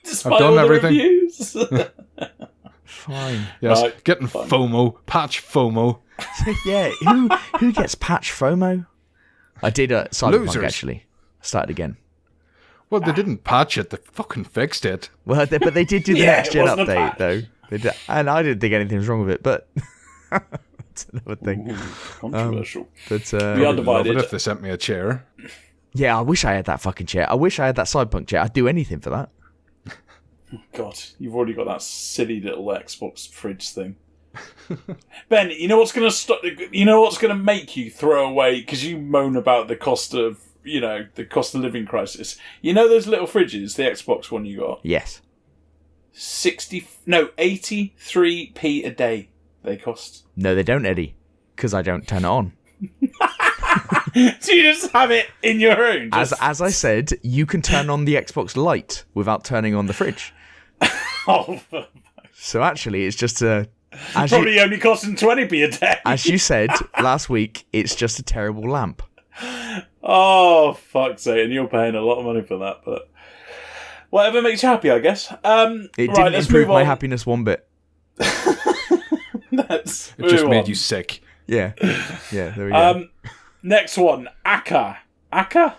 Despite I've done all the everything. reviews. Fine. Yes, Right, getting FOMO, patch FOMO. Yeah, who gets patch FOMO? I did Cyberpunk, Losers. actually. I started again. Well, they didn't patch it, they fucking fixed it. Well, but they did do the Yeah, next it gen wasn't a update, patch. though. They did, and I didn't think anything was wrong with it, but that's another thing. Ooh, controversial. But We are I'd love it divided. if they sent me a chair. yeah, I wish I had that fucking chair. I wish I had that Cyberpunk chair. I'd do anything for that. God, you've already got that silly little Xbox fridge thing. Ben, you know what's going to stop? You know what's going to make you throw away because you moan about the cost of living crisis. You know those little fridges, the Xbox one you got, Yes. 83p a day they cost. No, they don't, Eddie, because I don't turn it on. So you just have it in your room. As I said, you can turn on the Xbox Lite without turning on the fridge. Oh, So actually, it's just a. probably only costing 20p a day. As you said last week, it's just a terrible lamp. Oh, fuck's sake. And you're paying a lot of money for that, but whatever makes you happy, I guess. It right, didn't let's improve move my on. happiness one bit. Let's It just move made on. you sick. Yeah. Yeah, there we go. Next one, Aka. Aka?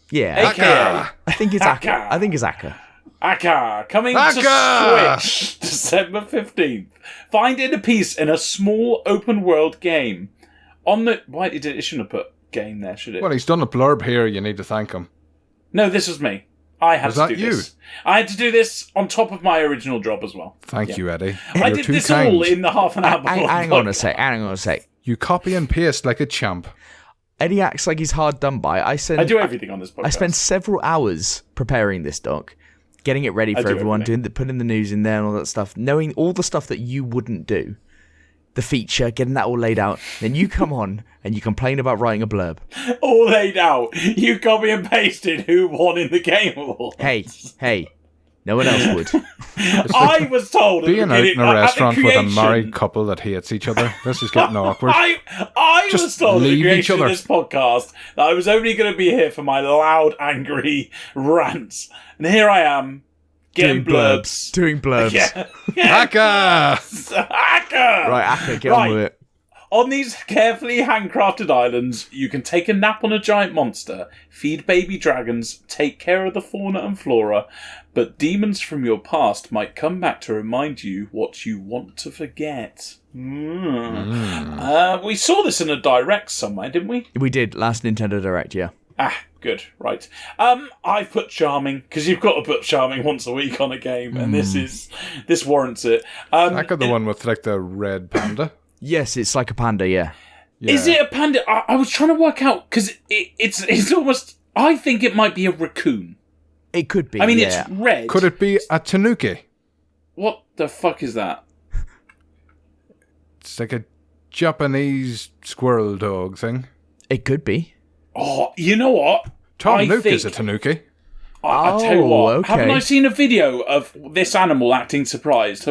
Yeah. AKA. I think it's Aka. Aka. I think it's Aka. Aka, coming Aka! to Switch, December 15th. Find inner peace in a small open world game. Why it shouldn't have put game there, should it? Well, he's done a blurb here, you need to thank him. No, this was me. I had Was to that do you? this. I had to do this on top of my original job as well. Thank you, Eddie. I You're did too this kind. all in the half an hour before. Hang on a sec. You copy and paste like a champ. Eddie acts like he's hard done by. I do everything on this podcast. I spent several hours preparing this doc, getting it ready for do everyone, everything. putting the news in there and all that stuff, knowing all the stuff that you wouldn't do. the feature, getting that all laid out. Then you come on and you complain about writing a blurb. All laid out. You copy and pasted who won in the Game Awards. Hey. No one else would. I was told at the Being out beginning, in a at the restaurant with a creation- married couple that hates each other. This is getting awkward. I Just was told at the leave each creation of other. this podcast that I was only going to be here for my loud, angry rants. And here I am, getting blurbs. Doing blurbs. Yeah. Aka! Hacker! Right, Akka, get on with it. On these carefully handcrafted islands, you can take a nap on a giant monster, feed baby dragons, take care of the fauna and flora, but demons from your past might come back to remind you what you want to forget. We saw this in a direct somewhere, didn't we? We did, last Nintendo Direct, yeah. Good, right. I've put Charming, because you've got to put Charming once a week on a game, and this warrants it. Aka, the one with like the red panda. Yes, it's like a panda, yeah. Is it a panda? I was trying to work out, because it's almost... I think it might be a raccoon. It could be, I mean, yeah. it's red. Could it be a tanuki? What the fuck is that? It's like a Japanese squirrel dog thing. It could be. Oh, you know what? Tom Nook is a tanuki. I'll tell you what. Okay. Haven't I seen a video of this animal acting surprised?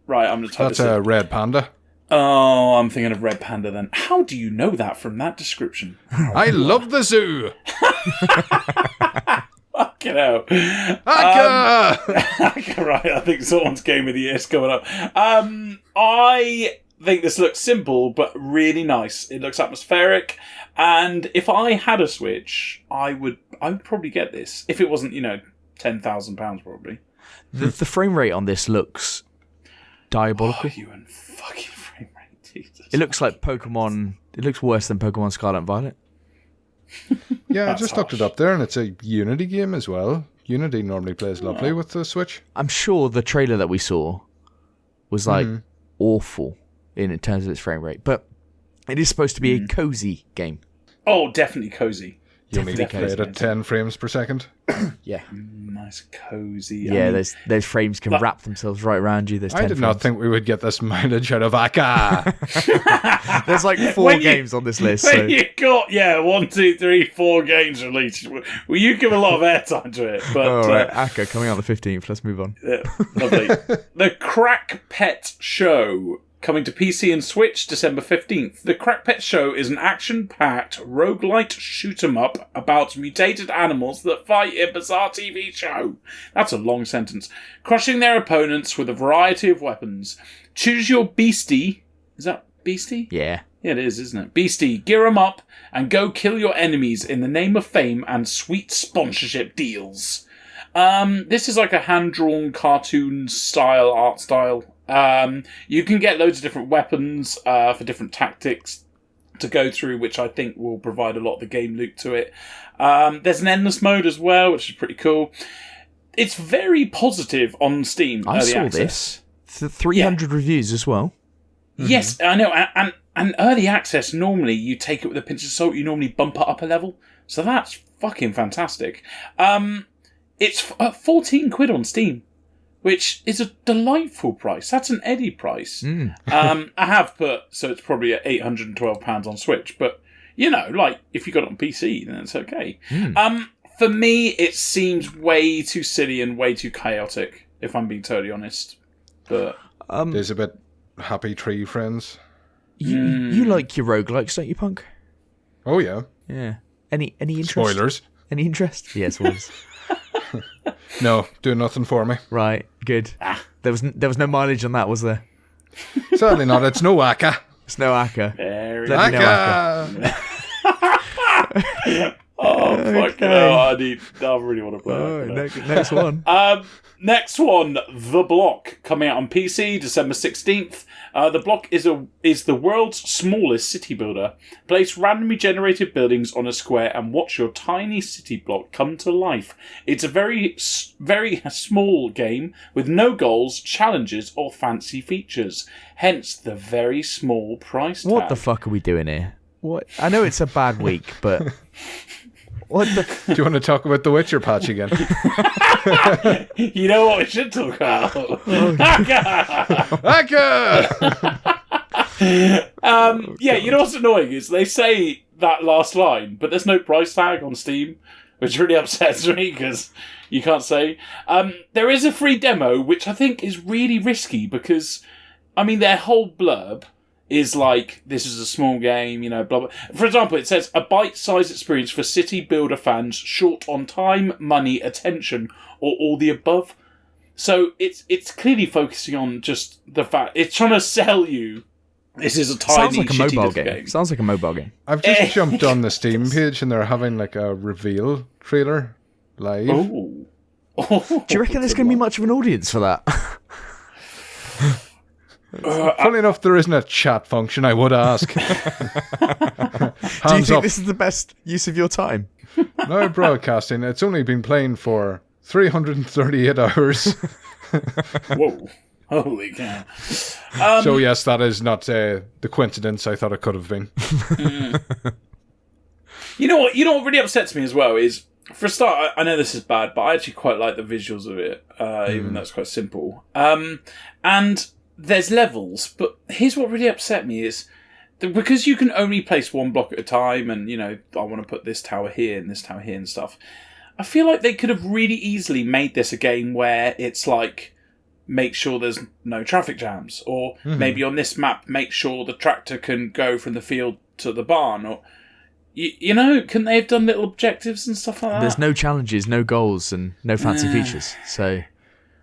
Right, I'm going to type That's this a in. red panda. Oh, I'm thinking of Red Panda then. How do you know that from that description? I love the zoo. Fucking hell. Aka! Right, I think someone's Game of the Year is coming up. I think this looks simple, but really nice. It looks atmospheric, and if I had a Switch, I would probably get this. If it wasn't, £10,000 probably. The frame rate on this looks diabolical. You and fucking frame rate, Jesus. It looks like Pokemon... It looks worse than Pokemon Scarlet and Violet. Yeah, I That's just looked it harsh. up there, and it's a Unity game as well. Unity normally plays lovely with the Switch. I'm sure the trailer that we saw was like awful in terms of its frame rate, but it is supposed to be a cozy game. Oh, definitely cozy. You only play it at 10 frames per second. Yeah, Nice cozy. yeah. Those frames can wrap themselves right around you. There's I 10 did not frames. think we would get this mileage out of Aka. There's like 4 When you- games on this list. So. You got 1, 2, 3, 4 games released. Well, you give a lot of airtime to it, but All right, Akka coming out the 15th. Let's move on. yeah, lovely. The Crack Pet Show coming to PC and Switch December 15th. The Crack Pet Show is an action-packed roguelite shoot-'em-up about mutated animals that fight in a bizarre TV show. That's a long sentence. Crushing their opponents with a variety of weapons. Choose your beastie. Is that beastie? Yeah. Yeah, it is, isn't it? Beastie, gear 'em up and go kill your enemies in the name of fame and sweet sponsorship deals. This is like a hand-drawn cartoon style, art style. You can get loads of different weapons for different tactics to go through, which I think will provide a lot of the game loop to it. There's an endless mode as well, which is pretty cool. It's very positive on Steam. I early saw access. this. 300 reviews as well. Yes, I know. And early access, normally you take it with a pinch of salt. You normally bump it up a level. So that's fucking fantastic. It's £14 on Steam, which is a delightful price. That's an Eddie price. I have put, so it's probably at £812 on Switch. But, if you got it on PC, then it's okay. For me, it seems way too silly and way too chaotic, if I'm being totally honest. But There's a bit Happy Tree Friends. You like your roguelikes, don't you, Punk? Oh, yeah. Yeah. Any interest? Spoilers. Any interest? Yes, spoilers. No, do nothing for me. Right, good. There was no mileage on that, was there? Sadly not. It's no Aka. It's no Akka. very Let me know, Akka. Aka! Oh, fucking hell. I really want to play All that. right, next one. Next one, The Block, coming out on PC, December 16th. The Block is the world's smallest city builder. Place randomly generated buildings on a square and watch your tiny city block come to life. It's a very, very small game with no goals, challenges, or fancy features. Hence the very small price tag. What the fuck are we doing here? What? I know it's a bad week, but what the? Do you want to talk about the Witcher patch again? You know what we should talk about? Aka! Yeah, you know what's annoying is they say that last line, but there's no price tag on Steam, which really upsets me because you can't say. There is a free demo, which I think is really risky because, I mean, their whole blurb is like, this is a small game, you know, blah, blah. For example, it says, a bite-sized experience for city builder fans short on time, money, attention, or all the above. So it's clearly focusing on just the fact, it's trying to sell you, this is a tiny, Sounds like a shitty mobile little game. Sounds like a mobile game. I've just jumped on the Steam page and they're having like a reveal trailer live. Oh. Do you reckon there's going to be much of an audience for that? Funny enough, there isn't a chat function, I would ask. Do you Hands think up. this is the best use of your time? No broadcasting. It's only been playing for 338 hours. Whoa. Holy cow. So yes, that is not the coincidence I thought it could have been. You know what really upsets me as well is, for a start, I know this is bad, but I actually quite like the visuals of it, even though it's quite simple. And there's levels, but here's what really upset me is that because you can only place one block at a time, and, you know, I want to put this tower here and this tower here and stuff, I feel like they could have really easily made this a game where it's like, make sure there's no traffic jams, or maybe on this map, make sure the tractor can go from the field to the barn, or, you know, couldn't they have done little objectives and stuff like that? There's no challenges, no goals, and no fancy features. So,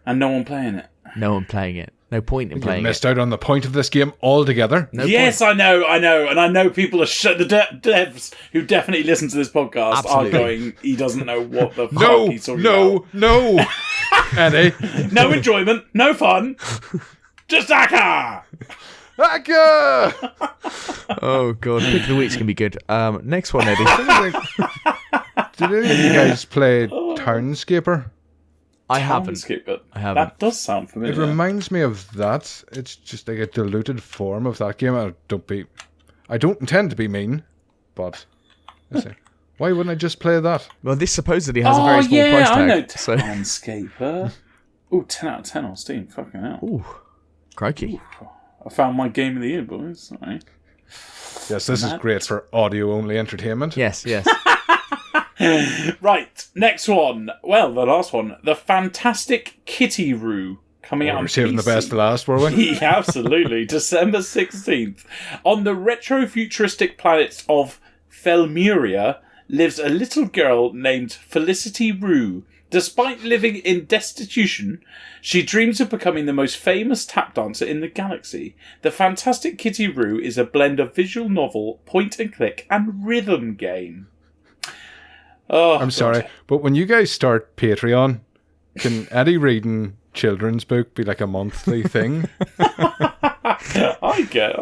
and no one playing it. no one playing it. No point in You playing missed it. out on the point of this game altogether. No Yes, point. I know, and I know people are the devs who definitely listen to this podcast Absolutely. are going, he doesn't know what the fuck No, he's talking about. no, Eddie. No enjoyment, no fun, just Aka! Aka! Oh god, pick of the week's gonna be good. Next one, Eddie. Did any of you guys play Townscaper? I haven't. Skip it. I haven't. That does sound It familiar. reminds me of that. It's just like a diluted form of that game. I don't intend to be mean, but why wouldn't I just play that? Well, this supposedly has a very small price tag. I know So, Townscaper. Ooh, 10 out of 10 on Steam. Fucking hell. ooh, crikey. I found my game of the year, boys. All right. Yes, this is great for audio-only entertainment. Yes, yes. Right, next one. Well, the last one. The Fantastic Kitty Roo. Coming out on We're saving PC. the best to last, were we? Yeah, absolutely. December 16th. On the retro-futuristic planet of Felmuria lives a little girl named Felicity Roo. Despite living in destitution, she dreams of becoming the most famous tap dancer in the galaxy. The Fantastic Kitty Roo is a blend of visual novel, point-and-click, and rhythm game. Oh, I'm sorry, but when you guys start Patreon, can Eddie reading children's book be like a monthly thing? I get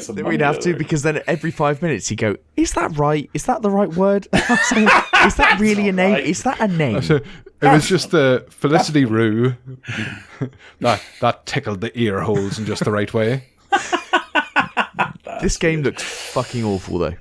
some Then money we'd have to, there. because then every 5 minutes you go, is that right? Is that the right word? Is that really a name? right. Is that a name? So it was just the Felicity Roo that tickled the ear holes in just the right way. This game looks fucking awful, though.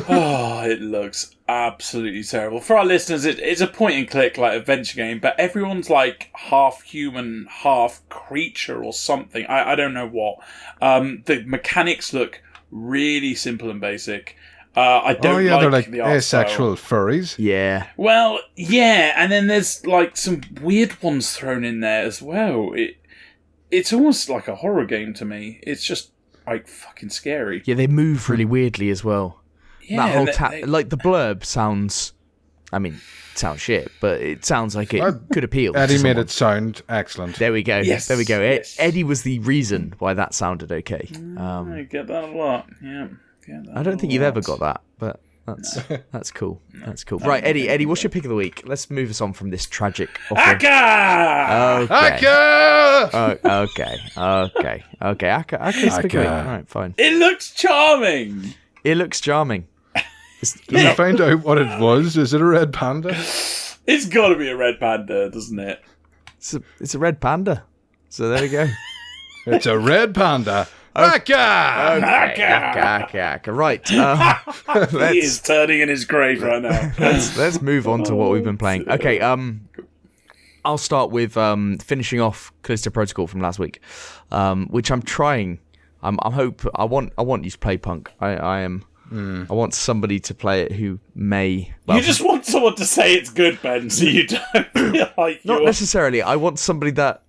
Oh, it looks absolutely terrible. For our listeners, it's a point-and-click like adventure game, but everyone's like half human, half creature or something. I don't know what. The mechanics look really simple and basic. I don't they're like like the art asexual furries. Yeah. Well, yeah, and then there's like some weird ones thrown in there as well. It's almost like a horror game to me. It's just like fucking scary. Yeah, they move really weirdly as well. Yeah, That whole like the blurb sounds, I mean, it sounds shit, but it sounds like it could appeal. Eddie to made someone. it sound excellent. There we go. Yes, There we go. yes. Eddie was the reason why that sounded okay. I get that a lot. Yeah, I don't think you've ever got that, but that's cool. That's cool. Right, Eddie, what's your pick of the week? Let's move us on from this tragic. Aka! Okay. Aka! Okay. Aka's pick of the week. All right, fine. It looks charming. It looks charming. Did you find out what it was? Is it a red panda? It's got to be a red panda, doesn't it? It's a red panda. So there we go. It's a red panda. Aka! Aka. Right. He is turning in his grave right now. Let's move on to what we've been playing. Okay. I'll start with finishing off Callisto Protocol from last week, which I'm trying I want you to play Punk. I want somebody to play it who may. Well, you just want someone to say it's good, Ben, so you don't feel like not necessarily. I want somebody that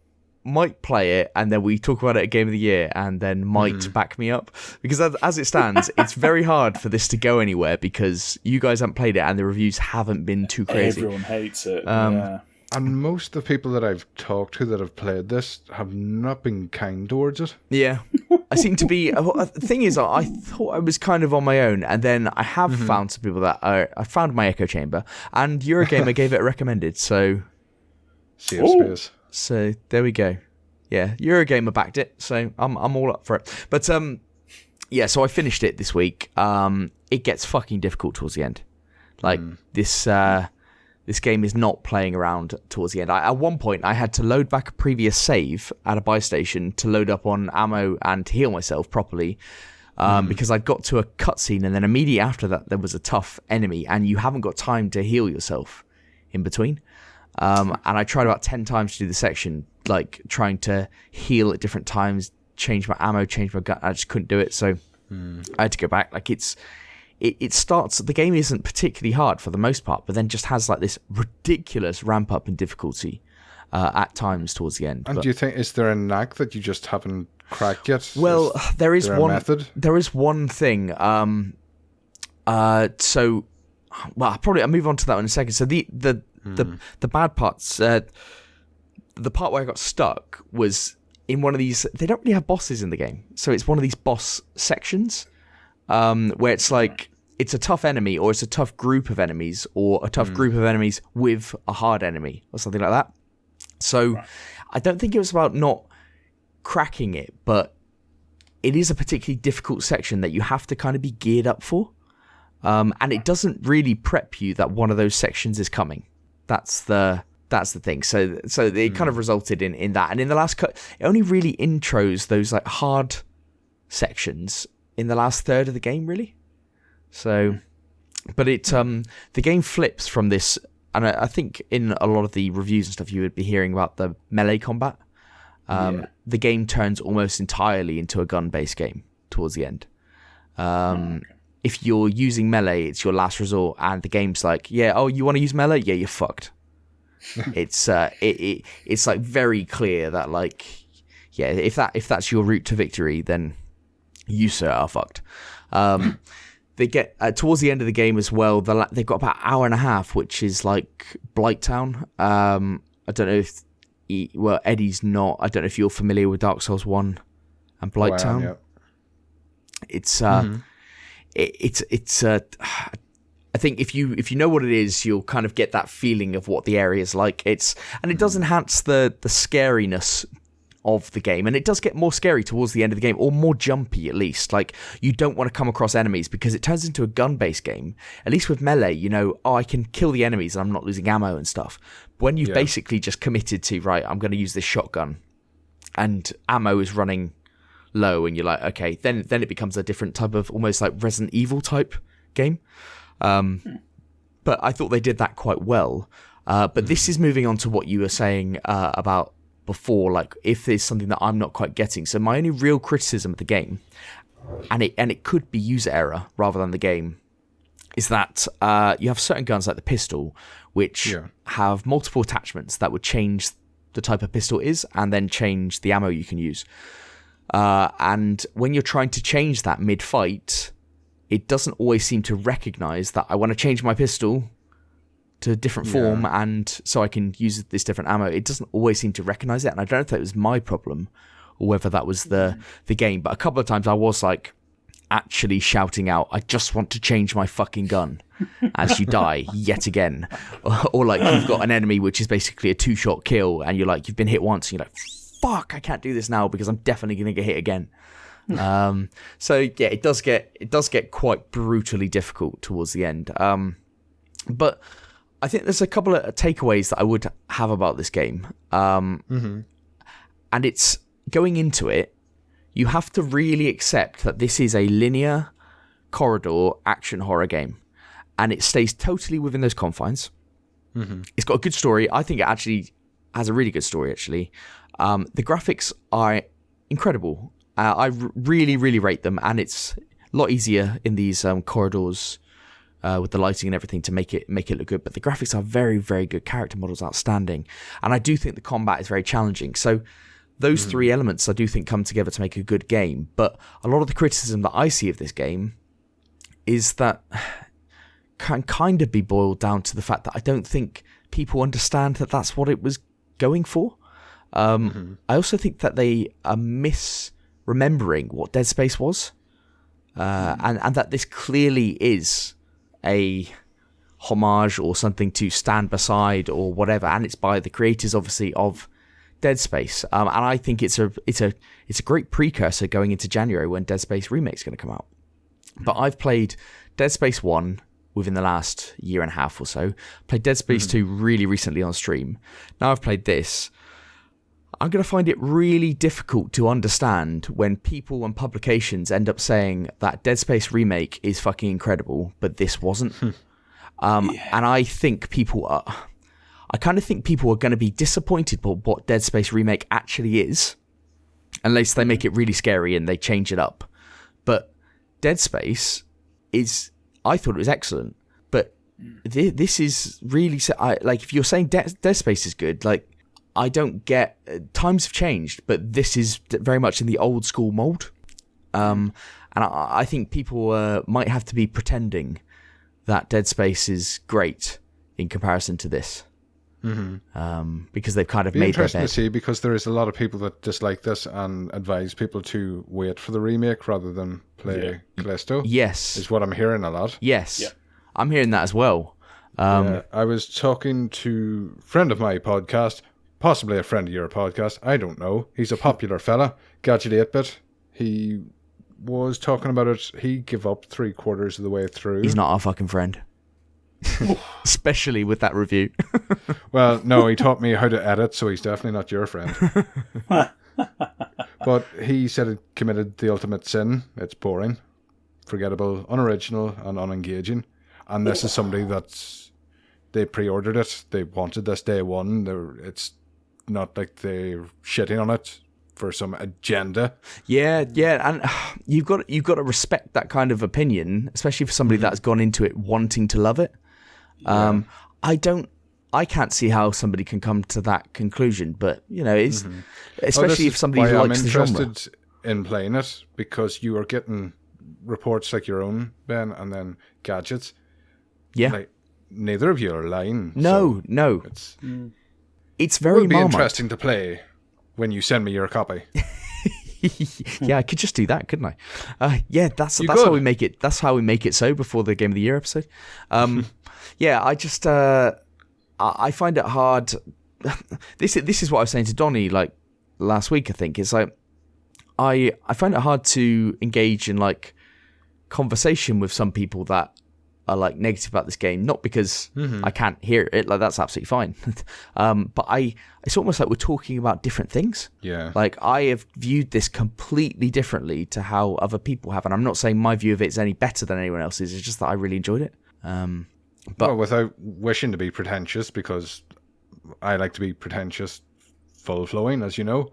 might play it, and then we talk about it at Game of the Year, and then might back me up. Because as it stands, it's very hard for this to go anywhere because you guys haven't played it, and the reviews haven't been too crazy. Everyone hates it. Yeah. And most of the people that I've talked to that have played this have not been kind towards it. Yeah. I seem to be... The thing is, I thought I was kind of on my own, and then I have found some people that are... I found my echo chamber, and Eurogamer gave it a recommended, so... Safe space. So, there we go. Yeah, Eurogamer backed it, so I'm all up for it. But, yeah, so I finished it this week. It gets fucking difficult towards the end. Like, this game is not playing around towards the end. At one point, I had to load back a previous save at a buy station to load up on ammo and to heal myself properly because I'd got to a cutscene, and then immediately after that, there was a tough enemy, and you haven't got time to heal yourself in between. And I tried about 10 times to do the section, like trying to heal at different times, change my ammo, change my gun. I just couldn't do it, so I had to go back. Like it starts, the game isn't particularly hard for the most part, but then just has like this ridiculous ramp up in difficulty at times towards the end. And do you think, is there a knack that you just haven't cracked yet? Well, there is one method? There is one thing. I'll move on to that in a second. So the bad parts, the part where I got stuck was in one of these, they don't really have bosses in the game. So it's one of these boss sections where it's like, it's a tough enemy, or it's a tough group of enemies, or a tough group of enemies with a hard enemy, or something like that. So I don't think it was about not cracking it, but it is a particularly difficult section that you have to kind of be geared up for. And it doesn't really prep you that one of those sections is coming. That's the thing. So it kind of resulted in that. And in the last cut, it only really intros those like hard sections in the last third of the game, really. So, but the game flips from this, and I think in a lot of the reviews and stuff, you would be hearing about the melee combat. The game turns almost entirely into a gun-based game towards the end. If you're using melee, it's your last resort, and the game's like, you want to use melee? Yeah, you're fucked. It's it's like very clear that like, if that's your route to victory, then you sir are fucked. They get towards the end of the game as well. They've got about an hour and a half, which is like Blighttown. I don't know if Eddie's not. I don't know if you're familiar with Dark Souls 1 and Blighttown. Yeah. It's I think if you know what it is, you'll kind of get that feeling of what the area is like. It does enhance the scariness of the game, and it does get more scary towards the end of the game, or more jumpy at least. Like, you don't want to come across enemies because it turns into a gun-based game. At least with melee, I can kill the enemies and I'm not losing ammo and stuff. But when you've basically just committed to, right, I'm going to use this shotgun, and ammo is running low, and you're like, okay, then it becomes a different type of, almost like Resident Evil type game. But I thought they did that quite well. But this is moving on to what you were saying about before, like if there's something that I'm not quite getting. So my only real criticism of the game, and it could be user error rather than the game, is that you have certain guns like the pistol, which have multiple attachments that would change the type of pistol it is, and then change the ammo you can use. And when you're trying to change that mid-fight, it doesn't always seem to recognize that I want to change my pistol to a different form, and so I can use this different ammo. It doesn't always seem to recognize it, and I don't know if that was my problem or whether that was the game. But a couple of times I was like actually shouting out, I just want to change my fucking gun, as you die yet again. Or like you've got an enemy which is basically a 2-shot kill, and you're like, you've been hit once, and you're like, fuck, I can't do this now because I'm definitely going to get hit again. So yeah, it does get quite brutally difficult towards the end. But I think there's a couple of takeaways that I would have about this game. And it's going into it, you have to really accept that this is a linear corridor action horror game, and it stays totally within those confines. It's got a good story. I think it actually has a really good story, actually. The graphics are incredible. really, really rate them, and it's a lot easier in these corridors with the lighting and everything to make it look good. But the graphics are very, very good. Character models outstanding, and I do think the combat is very challenging. So those three elements I do think come together to make a good game. But a lot of the criticism that I see of this game is that can kind of be boiled down to the fact that I don't think people understand that that's what it was going for. I also think that they are misremembering what Dead Space was, and that this clearly is a homage or something to stand beside or whatever, and it's by the creators, obviously, of Dead Space. And I think it's a great precursor going into January when Dead Space Remake's going to come out. But I've played Dead Space 1 within the last year and a half or so. Played Dead Space 2 really recently on stream. Now I've played this. I'm going to find it really difficult to understand when people and publications end up saying that Dead Space Remake is fucking incredible, but this wasn't. And I think I kind of think people are going to be disappointed by what Dead Space Remake actually is, unless they make it really scary and they change it up. But Dead Space I thought it was excellent, but this is really, like, if you're saying Dead Space is good, like, I don't get, times have changed, but this is very much in the old school mold. And I think people might have to be pretending that Dead Space is great in comparison to this. Because they've kind of made their bed. Interesting to see, because there is a lot of people that dislike this and advise people to wait for the remake rather than play Callisto. Yes. Is what I'm hearing a lot. Yes. Yeah. I'm hearing that as well. I was talking to a friend of my podcast, possibly a friend of your podcast, I don't know. He's a popular fella, Gadget 8-Bit. He was talking about it. He gave up 3/4 of the way through. He's not our fucking friend. Especially with that review. Well, no, he taught me how to edit, so he's definitely not your friend. But he said it committed the ultimate sin. It's boring, forgettable, unoriginal, and unengaging. And this is somebody they pre-ordered it. They wanted this day one. It's not like they're shitting on it for some agenda. Yeah, and you've got to respect that kind of opinion, especially for somebody that's gone into it wanting to love it. I can't see how somebody can come to that conclusion, but it's especially if somebody likes the genre. I'm interested in playing it because you are getting reports like your own, Ben, and then Gadgets. Yeah, like, neither of you are lying. No. It's very. It will be interesting to play when you send me your copy. Yeah, I could just do that, couldn't I? That's how we make it. That's how we make it so before the Game of the Year episode. I just I find it hard. This is what I was saying to Donnie like last week. I think it's like I find it hard to engage in like conversation with some people that are like negative about this game, not because I can't hear it, like that's absolutely fine. But it's almost like we're talking about different things. Yeah. Like I have viewed this completely differently to how other people have, and I'm not saying my view of it is any better than anyone else's. It's just that I really enjoyed it. But without wishing to be pretentious, because I like to be pretentious, full flowing, as you know.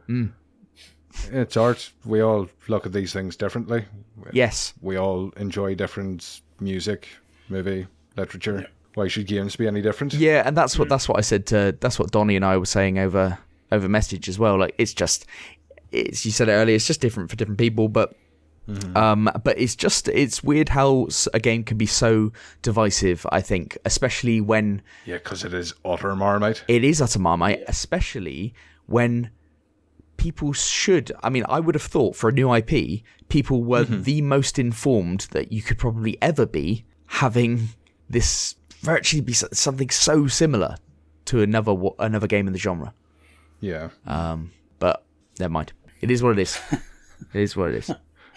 It's art. We all look at these things differently. Yes. We all enjoy different music, movie, literature. Yeah. Why should games be any different? Yeah, and that's what I said that's what Donnie and I were saying over message as well. Like you said it earlier, it's just different for different people, but but it's weird how a game can be so divisive, I think, especially when because it is utter Marmite. It is utter Marmite, especially when people should. I mean, I would have thought for a new IP, people were the most informed that you could probably ever be, having this virtually be something so similar to another game in the genre. Yeah. But never mind. It is what it is. It is what it is.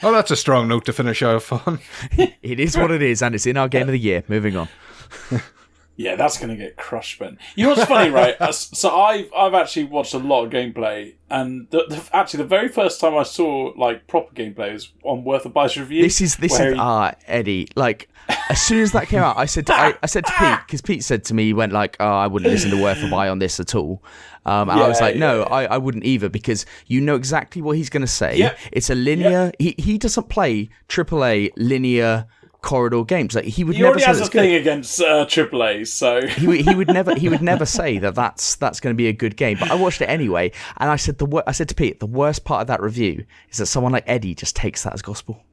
Oh, that's a strong note to finish off on. It is what it is, and it's in our Game of the Year. Moving on. Yeah, that's going to get crushed, Ben. You know what's funny, right? So I've actually watched a lot of gameplay, and the very first time I saw like proper gameplay was on Worth a Bite's review. This is Eddie. Like As soon as that came out, I said to Pete, because Pete said to me, he went like, "Oh, I wouldn't listen to Word for Buy on this at all." And I was like, "No, I wouldn't either," because you know exactly what he's going to say. Yeah. It's a linear. Yeah. He doesn't play AAA linear corridor games. Like he would he never already say has that's a good. thing against AAA, so he would never say that's going to be a good game. But I watched it anyway, and I said to Pete, the worst part of that review is that someone like Eddie just takes that as gospel.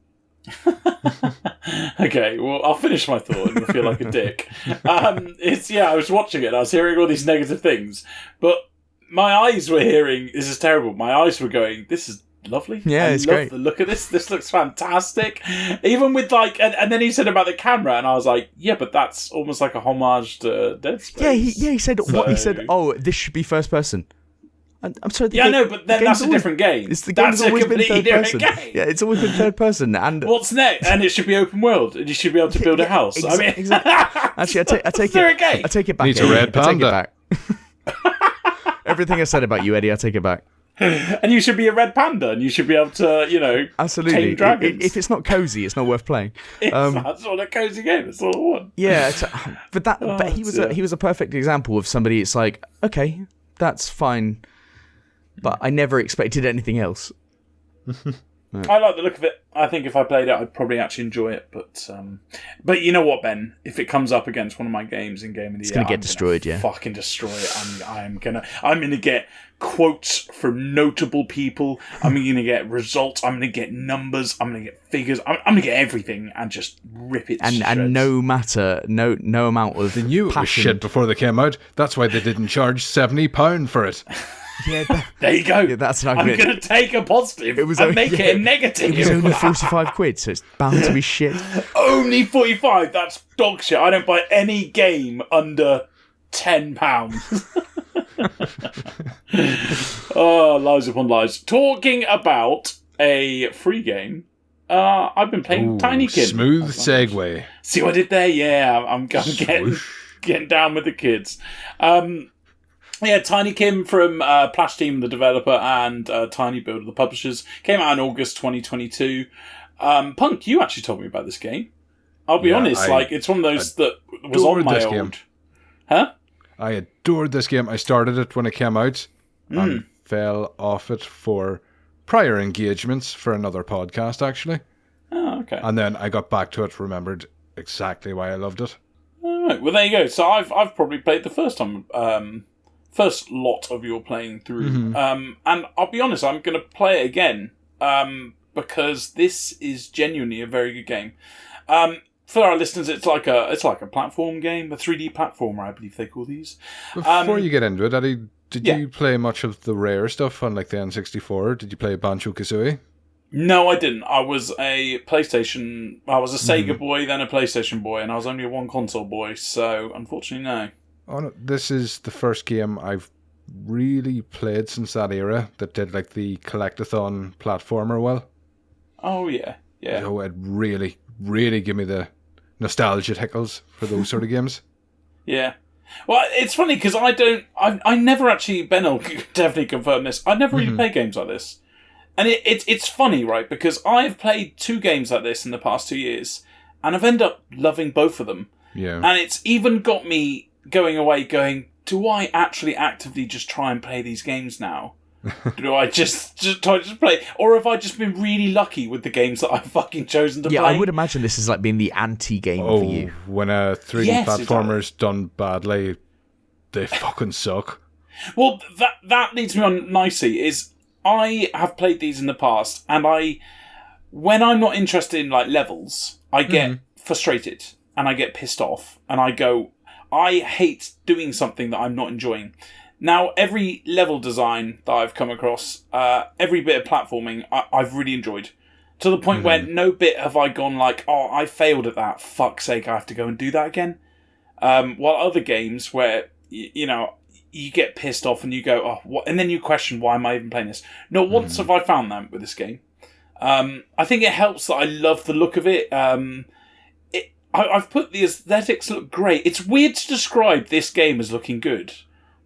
Okay, well, I'll finish my thought and you'll feel like a dick. I was watching it and I was hearing all these negative things, but my eyes were hearing, this is terrible. My eyes were going, this is lovely. Yeah, it's great. The look of this. This looks fantastic. Even with like, and then he said about the camera, and I was like, yeah, but that's almost like a homage to Dead Space. Yeah, he said what he said. Oh, this should be first person. I'm sorry. I know, but then that's a different game. The game's always been third person. Game. Yeah, it's always been third person. And what's next? And it should be open world, and you should be able to build a house. Exactly. Actually, I take it back. Needs a red panda. I take it back. Everything I said about you, Eddie, I take it back. And you should be a red panda, and you should be able to, absolutely tame dragons. If it's not cozy, it's not worth playing. That's not a cozy game. It's all I want. Yeah, but he was a perfect example of somebody. It's like, okay, that's fine, but I never expected anything else. I like the look of it. I think if I played it, I'd probably actually enjoy it. But you know what, Ben? If it comes up against one of my games in Game of the Year, it's gonna get destroyed. Yeah, fucking destroy it. I'm gonna get quotes from notable people. I'm gonna get results. I'm gonna get numbers. I'm gonna get figures. I'm gonna get everything and just rip it. And no matter, no amount of they knew it was shit before they came out. That's why they didn't charge £70 for it. Yeah, there you go. Yeah, that's an argument. I'm going to take a positive and make it a negative. It was only 45 quid, so it's bound to be shit. Only 45? That's dog shit. I don't buy any game under £10. Oh, lies upon lies. Talking about a free game, I've been playing Tiny Kim. Smooth segue. See what I did there? Yeah, I'm getting down with the kids. Yeah, Tiny Kim from Plash Team, the developer, and Tiny Builder, the publishers, came out in August 2022. Punk, you actually told me about this game. I'll be honest, it's one of those that was on my old... Game. Huh? I adored this game. I started it when it came out and fell off it for prior engagements for another podcast, actually. Oh, okay. And then I got back to it, remembered exactly why I loved it. All right, well, there you go. So I've probably played the first first lot of your playing through. And I'll be honest, I'm going to play it again because this is genuinely a very good game. For our listeners, it's like a platform game, a 3D platformer, I believe they call these. Before you get into it, Eddie, did you play much of the rare stuff on like the N64? Did you play Banjo-Kazooie? No, I didn't. I was a Sega boy, then a PlayStation boy, and I was only a one console boy, so unfortunately, no. Oh, no, this is the first game I've really played since that era that did like the collectathon platformer well. Oh, yeah. Yeah. So it really, really give me the nostalgia tickles for those sort of games. Yeah. Well, it's funny because I never actually, Ben will definitely confirm this, I never really played games like this. And it's funny, right? Because I've played 2 games like this in the past 2 years, and I've ended up loving both of them. Yeah. And it's even got me going away going, do I actually actively just try and play these games now? Do I just try to play? Or have I just been really lucky with the games that I've fucking chosen to play? Yeah, I would imagine this is like being the anti-game for you. When a 3D platformer's done badly, they fucking suck. Well, that leads me on nicely, is I have played these in the past, and when I'm not interested in like levels, I get frustrated, and I get pissed off, and I go, I hate doing something that I'm not enjoying. Now, every level design that I've come across, every bit of platforming, I've really enjoyed. To the point where no bit have I gone like, oh, I failed at that, fuck's sake, I have to go and do that again. While other games where, you get pissed off and you go, oh, what? And then you question, why am I even playing this? Not once have I found that with this game. I think it helps that I love the look of it. I've put the aesthetics look great. It's weird to describe this game as looking good,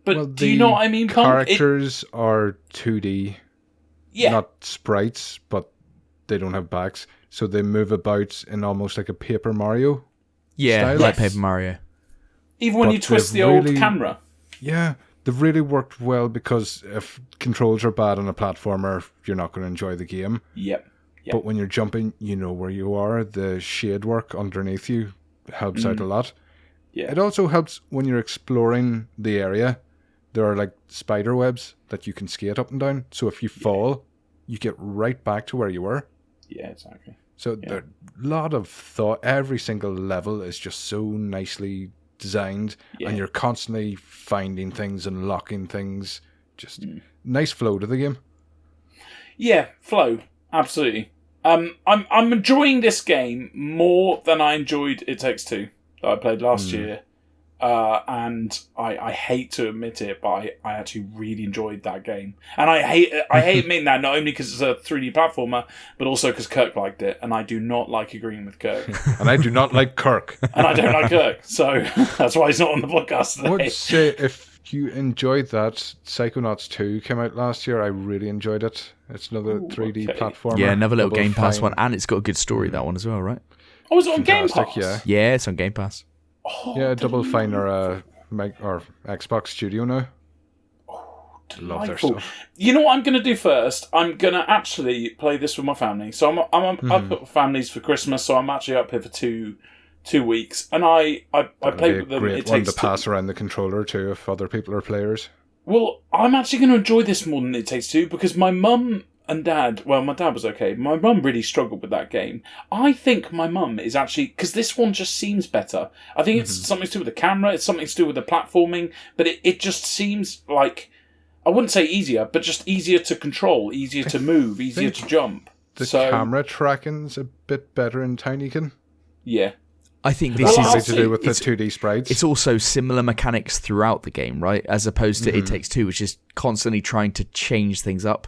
but do you know what I mean, Punk? Characters are 2D, not sprites, but they don't have backs, so they move about in almost like a Paper Mario Yeah, style. like Paper Mario. Even when But you twist they've the old really- camera. Yeah, they've really worked well, because if controls are bad on a platformer, you're not going to enjoy the game. Yep. But when you're jumping, you know where you are. The shade work underneath you helps out a lot. Yeah. It also helps when you're exploring the area. There are like spider webs that you can skate up and down. So if you fall, you get right back to where you were. Yeah, exactly. So there a lot of thought. Every single level is just so nicely designed, and you're constantly finding things, unlocking things. Just nice flow to the game. Yeah, flow. Absolutely. I'm enjoying this game more than I enjoyed It Takes Two that I played last year. And I hate to admit it, but I actually really enjoyed that game. And I hate admitting that, not only because it's a 3D platformer, but also because Kirk liked it, and I do not like agreeing with Kirk. And I do not like Kirk. And I don't like Kirk, so that's why he's not on the podcast today. I would say if you enjoyed that, Psychonauts 2 came out last year. I really enjoyed it. It's another 3D platformer. Yeah, another little Double Game Pass Fine. one, and it's got a good story, that one as well, right? Oh, was it on Game Pass? Fantastic, yeah. Yeah, it's on Game Pass. Oh, Yeah, Double Fine or Xbox Studio now. Love their delightful. stuff. You know what I'm going to do first? I'm going to actually play this with my family. So I'm up with families for Christmas, so I'm actually up here for two weeks, and I play with them. Great It one takes to pass around the controller too if other people are players. Well, I'm actually going to enjoy this more than It Takes Two, because my mum and dad, well, my dad was okay. My mum really struggled with that game. I think my mum is actually, because this one just seems better. I think it's something to do with the camera, it's something to do with the platforming, but it just seems like, I wouldn't say easier, but just easier to control, easier to move, easier to jump. The So, camera tracking's a bit better in Tinykin. yeah. I think this Well, I'll is Something to do with the it's- 2D sprites. it's also similar mechanics throughout the game, right? As opposed to It Takes Two, which is constantly trying to change things up.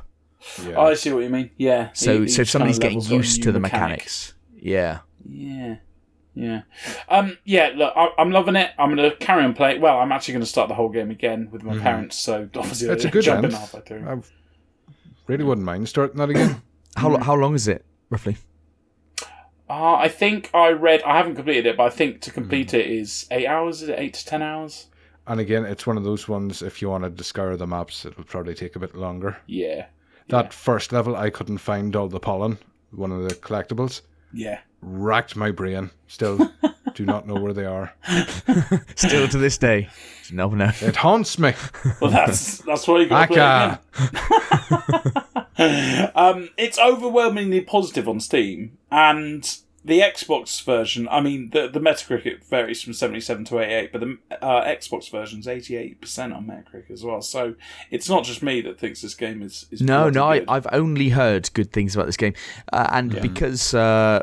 yeah. Oh, I see what you mean. Yeah. So Each if somebody's kind of getting level's got a used new to the mechanic. mechanics, yeah. Yeah. Yeah, look, I'm loving it. I'm going to carry on playing. Well, I'm actually going to start the whole game again with my parents, so obviously It's a good jumping end. halfway through. I really wouldn't mind starting that again. How long is it, roughly? I think I haven't completed it, but I think to complete it is 8 hours. Is it 8 to 10 hours? And again, it's one of those ones, if you wanted to scour the maps, it would probably take a bit longer. Yeah. That first level, I couldn't find all the pollen, one of the collectibles. Yeah. Racked my brain. Still do not know where they are. Still to this day, no. It haunts me. Well, that's why you got to Aka. play it again. It's overwhelmingly positive on Steam, and the Xbox version, I mean, the Metacritic varies from 77 to 88, but the Xbox version's 88% on Metacritic as well. So it's not just me that thinks this game is No, bloody good. I've only heard good things about this game, and because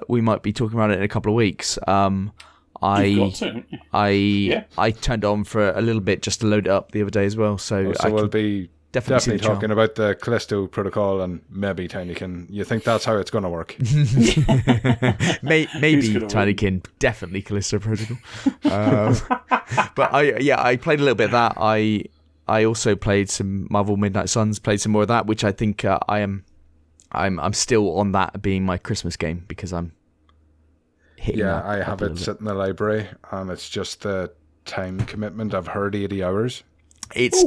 we might be talking about it in a couple of weeks, You've got to, haven't you? I turned on for a little bit just to load it up the other day as well. So So I we'll can be definitely see the charm. talking about the Callisto Protocol and maybe Tinykin. You think that's how it's going to work? Maybe gonna Tinykin, definitely Callisto Protocol. But I played a little bit of that. I also played some Marvel Midnight Suns, played some more of that, which I think I'm still on that being my Christmas game because I'm hitting Yeah, that I up have a it little bit. sit in the library, and it's just the time commitment. I've heard 80 hours. It's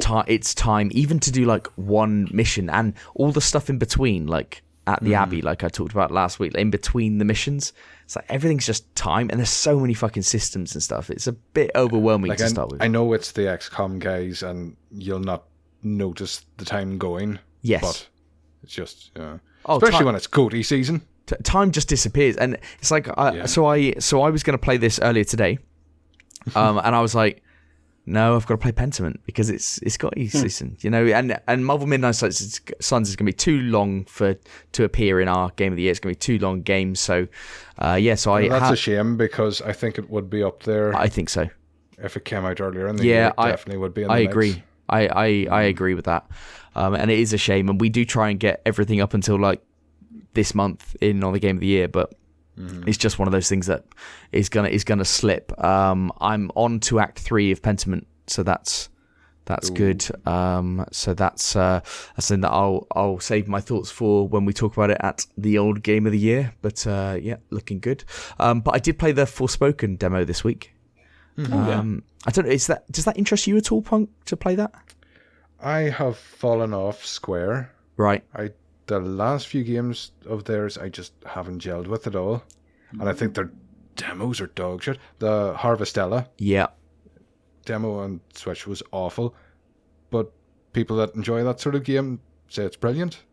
time even to do like one mission and all the stuff in between, like at the Abbey, like I talked about last week, in between the missions. It's like everything's just time, and there's so many fucking systems and stuff. It's a bit overwhelming Like to start with. I know it's the XCOM guys, and you'll not notice the time going. Yes. But it's just, Oh, especially time- when it's goatee season. Time just disappears, and it's like so I was going to play this earlier today, and I was like, no, I've got to play Pentiment because it's got season, and Marvel Midnight Suns is going to be too long to appear in our game of the year. It's going to be too long games, so so That's a shame because I think it would be up there I think so. if it came out earlier in the year. It definitely would be in the I mix. agree. I agree with that, and it is a shame, and we do try and get everything up until like this month on the game of the year, but it's just one of those things that is gonna slip. I'm on to Act 3 of Pentiment, so that's That's good. So that's something that I'll save my thoughts for when we talk about it at the old Game of the Year. But yeah, looking good. But I did play the Forespoken demo this week. I don't know. Does that interest you at all, Punk, to play that? I have fallen off Square. Right. The last few games of theirs, I just haven't gelled with at all, and I think their demos are dog shit. The Harvestella. Yeah. Demo on Switch was awful, but people that enjoy that sort of game say it's brilliant,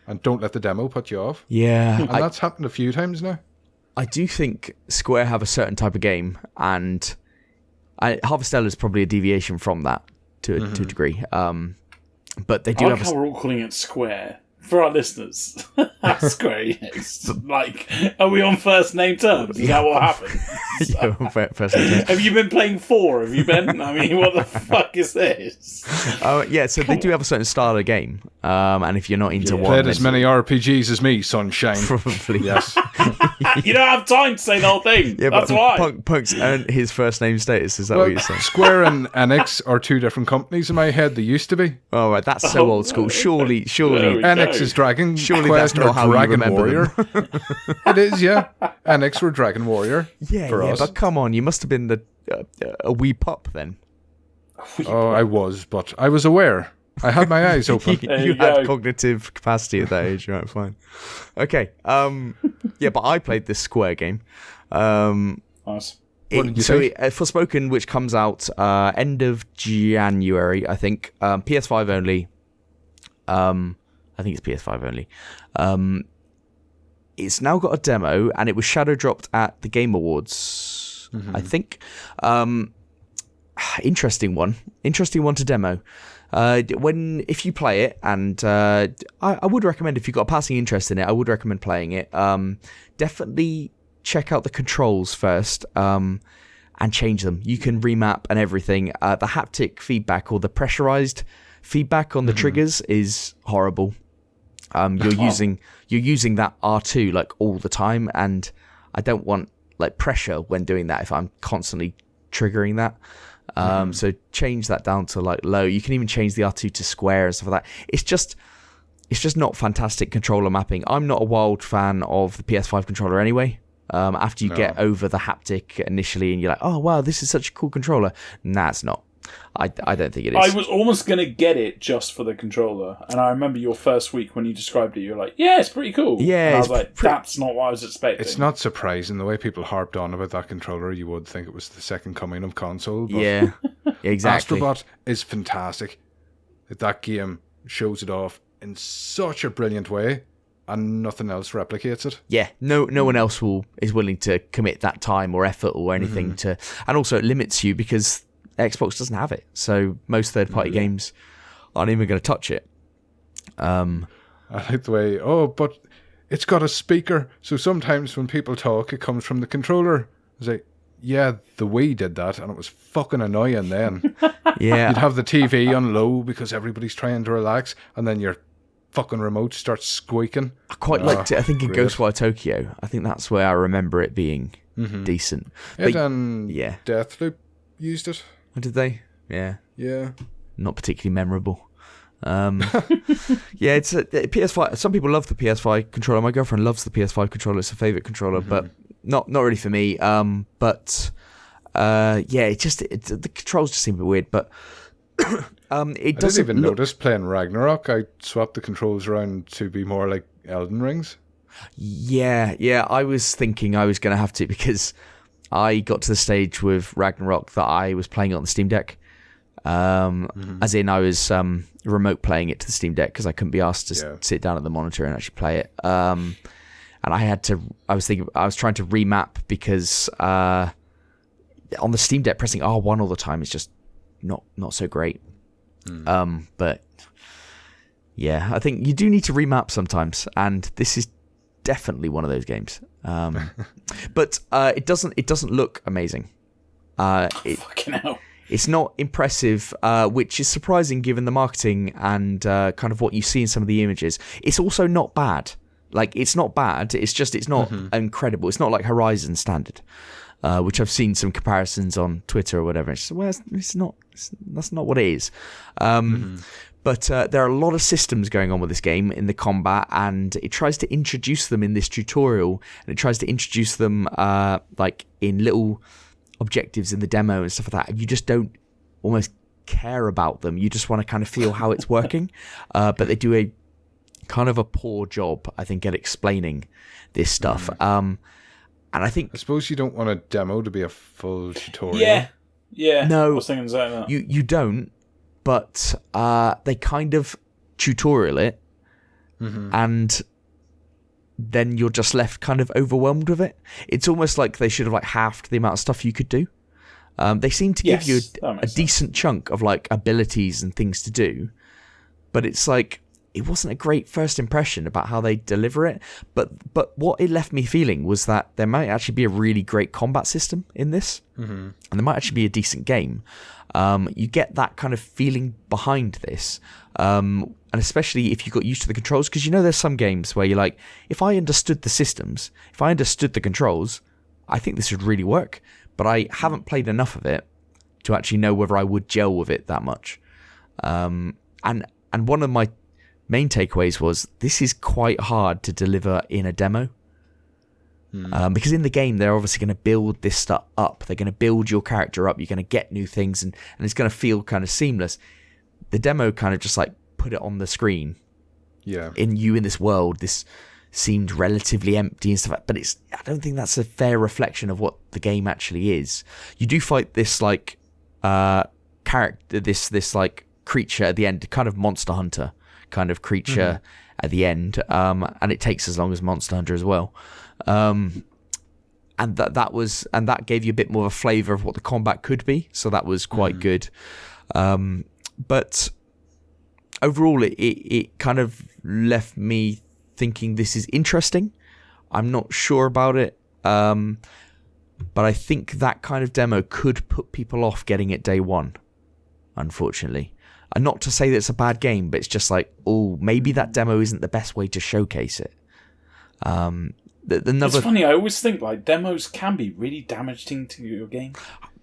and don't let the demo put you off. Yeah, and that's happened a few times now. I do think Square have a certain type of game, and Harvestella is probably a deviation from that to a degree. But they do I have. like how we're all calling it Square. For our listeners, Square Enix. Like, are we on first name terms? Is that what happened? Yeah, first name terms. Have you been playing 4? Have you been? I mean, what the fuck is this? Yeah, so they do have a certain style of game, and if you're not into one, played as many RPGs as me, sunshine. Probably yes. You don't have time to say the whole thing. Yeah, that's why. Punk's earned his first name status. Is that what you're saying? Square and Enix are two different companies in my head. They used to be. Oh right, that's so old school. Surely, Enix is Dragon. Surely Quest that's not how Dragon you remember Warrior. It is, yeah. Enix were Dragon Warrior. Yeah, for us. But come on, you must have been a wee pup then. I was, but I was aware. I had my eyes open. you had cognitive capacity at that age, right? Fine. Okay. Yeah, but I played this Square game. Nice. What did you think? Forspoken, which comes out end of January, I think. PS5 only. I think it's PS5 only. It's now got a demo, and it was shadow dropped at the Game Awards, I think. Interesting one to demo. If you play it, and I would recommend, if you've got a passing interest in it, I would recommend playing it. Definitely check out the controls first, and change them. You can remap and everything. The haptic feedback, or the pressurized feedback on the triggers, is horrible. You're using that R2 like all the time, and I don't want like pressure when doing that if I'm constantly triggering that. So change that down to like low. You can even change the R2 to square and stuff like that. It's just not fantastic controller mapping. I'm not a wild fan of the PS5 controller anyway. After you get over the haptic initially and you're like, oh wow, this is such a cool controller. Nah, it's not. I don't think it is. I was almost going to get it just for the controller, and I remember your first week when you described it, you were like, yeah, it's pretty cool. Yeah, and I was like, that's not what I was expecting. It's not surprising. The way people harped on about that controller, you would think it was the second coming of console. But yeah, exactly. Astrobot is fantastic. That game shows it off in such a brilliant way, and nothing else replicates it. Yeah, no one else is willing to commit that time or effort or anything to, and also it limits you because Xbox doesn't have it, so most third-party games aren't even going to touch it. I like the way, but it's got a speaker, so sometimes when people talk, it comes from the controller. It's like, yeah, the Wii did that, and it was fucking annoying then. Yeah. You'd have the TV on low because everybody's trying to relax, and then your fucking remote starts squeaking. I quite liked it. I think in Ghostwire Tokyo, I think that's where I remember it being decent. Deathloop used it. Did they? Yeah. Yeah. Not particularly memorable. Yeah, it's a PS5. Some people love the PS5 controller. My girlfriend loves the PS5 controller. It's her favorite controller, but not really for me. Yeah, the controls just seem a bit weird. But it doesn't. I didn't even notice playing Ragnarok. I swapped the controls around to be more like Elden Rings. Yeah. I was thinking I was going to have to, because I got to the stage with Ragnarok that I was playing it on the Steam Deck. As in I was remote playing it to the Steam Deck because I couldn't be asked to sit down at the monitor and actually play it. And I was trying to remap because on the Steam Deck pressing R1 all the time is just not so great. But yeah, I think you do need to remap sometimes, and this is definitely one of those games. But it doesn't look amazing. Fucking hell. It's not impressive, which is surprising given the marketing and kind of what you see in some of the images. It's also not bad. Like, it's not bad. It's just it's not incredible. It's not like Horizon standard, which I've seen some comparisons on Twitter or whatever. It's just, well, it's not. That's not what it is. But there are a lot of systems going on with this game in the combat, and it tries to introduce them in this tutorial, and it tries to introduce them like in little objectives in the demo and stuff like that. And you just don't almost care about them. You just want to kind of feel how it's working. But they do a kind of a poor job, I think, at explaining this stuff. And I think... I suppose you don't want a demo to be a full tutorial. Yeah. No, I was thinking that. You don't, but they kind of tutorial it, and then you're just left kind of overwhelmed with it. It's almost like they should have like halved the amount of stuff you could do. They seem to give you a decent chunk of like abilities and things to do, but it's like it wasn't a great first impression about how they deliver it. But what it left me feeling was that there might actually be a really great combat system in this, and there might actually be a decent game. You get that kind of feeling behind this, and especially if you got used to the controls, because there's some games where you're like, if I understood the systems, if I understood the controls, I think this would really work. But I haven't played enough of it to actually know whether I would gel with it that much. And one of my main takeaways was this is quite hard to deliver in a demo. Because in the game, they're obviously going to build this stuff up. They're going to build your character up. You're going to get new things, and it's going to feel kind of seamless. The demo kind of just like put it on the screen. Yeah. In this world, this seemed relatively empty and stuff. But I don't think that's a fair reflection of what the game actually is. You do fight this like character, this like creature at the end, kind of Monster Hunter kind of creature at the end, and it takes as long as Monster Hunter as well. And that gave you a bit more of a flavour of what the combat could be, so that was quite good. But overall, it kind of left me thinking this is interesting. I'm not sure about it, but I think that kind of demo could put people off getting it day one, unfortunately. And not to say that it's a bad game, but it's just like, maybe that demo isn't the best way to showcase it. It's funny, I always think like demos can be really damaging to your game.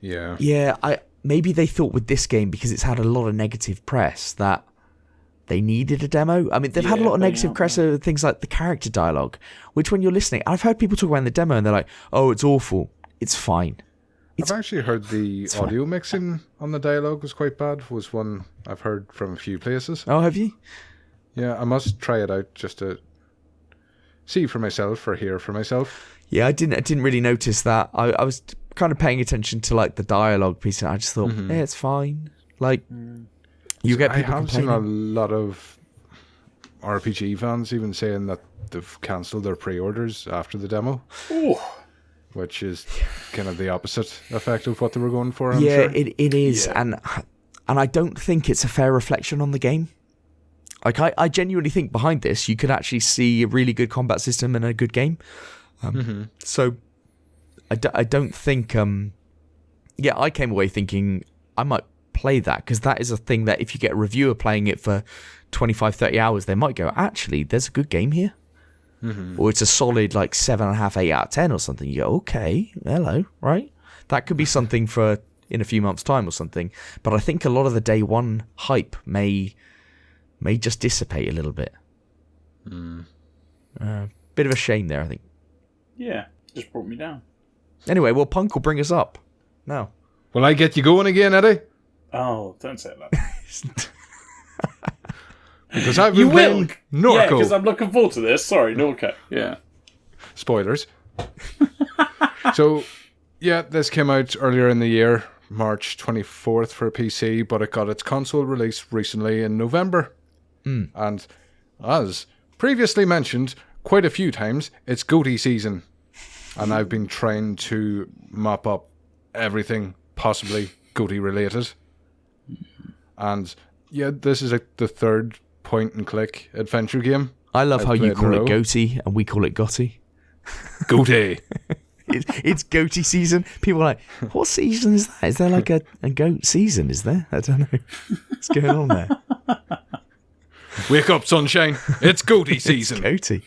Yeah, maybe they thought with this game, because it's had a lot of negative press, that they needed a demo. I mean, they've had a lot of negative press over things like the character dialogue, which when you're listening, I've heard people talk about in the demo and they're like, oh, it's awful. It's fine. I've actually heard the audio mixing on the dialogue was quite bad, was one I've heard from a few places. Oh, have you? Yeah, I must try it out just to see for myself or hear for myself. Yeah, I didn't really notice that. I was kind of paying attention to like the dialogue piece, and I just thought, it's fine. Like, you get people I have complaining. seen a lot of RPG fans even saying that they've cancelled their pre-orders after the demo. Ooh. Which is kind of the opposite effect of what they were going for, I'm yeah, sure. it is. Yeah. And I don't think it's a fair reflection on the game. Like, I genuinely think behind this, you could actually see a really good combat system and a good game. So, I don't think... I came away thinking I might play that, because that is a thing that if you get a reviewer playing it for 25, 30 hours, they might go, actually, there's a good game here. Or it's a solid like 7.5, 8 out of 10 or something. You go, okay, hello, right? That could be something for in a few months' time or something. But I think a lot of the day one hype may just dissipate a little bit. Bit of a shame there, I think. Yeah, just brought me down. Anyway, well, Punk will bring us up now. Will I get you going again, Eddie? Oh, don't say that. Because I've been playing Norco. Yeah, because I'm looking forward to this. Sorry, Norco. Yeah. Spoilers. So, yeah, this came out earlier in the year, March 24th for PC, but it got its console release recently in November. And as previously mentioned quite a few times, it's GOTY season. And I've been trying to mop up everything possibly GOTY related. And yeah, this is the third point-and-click adventure game. I love how you call it GOTY and we call it GOTY. GOTY. It's GOTY season. People are like, what season is that? Is there like a goat season, is there? I don't know. What's going on there? Wake up, sunshine. It's GOTY season. It's GOTY.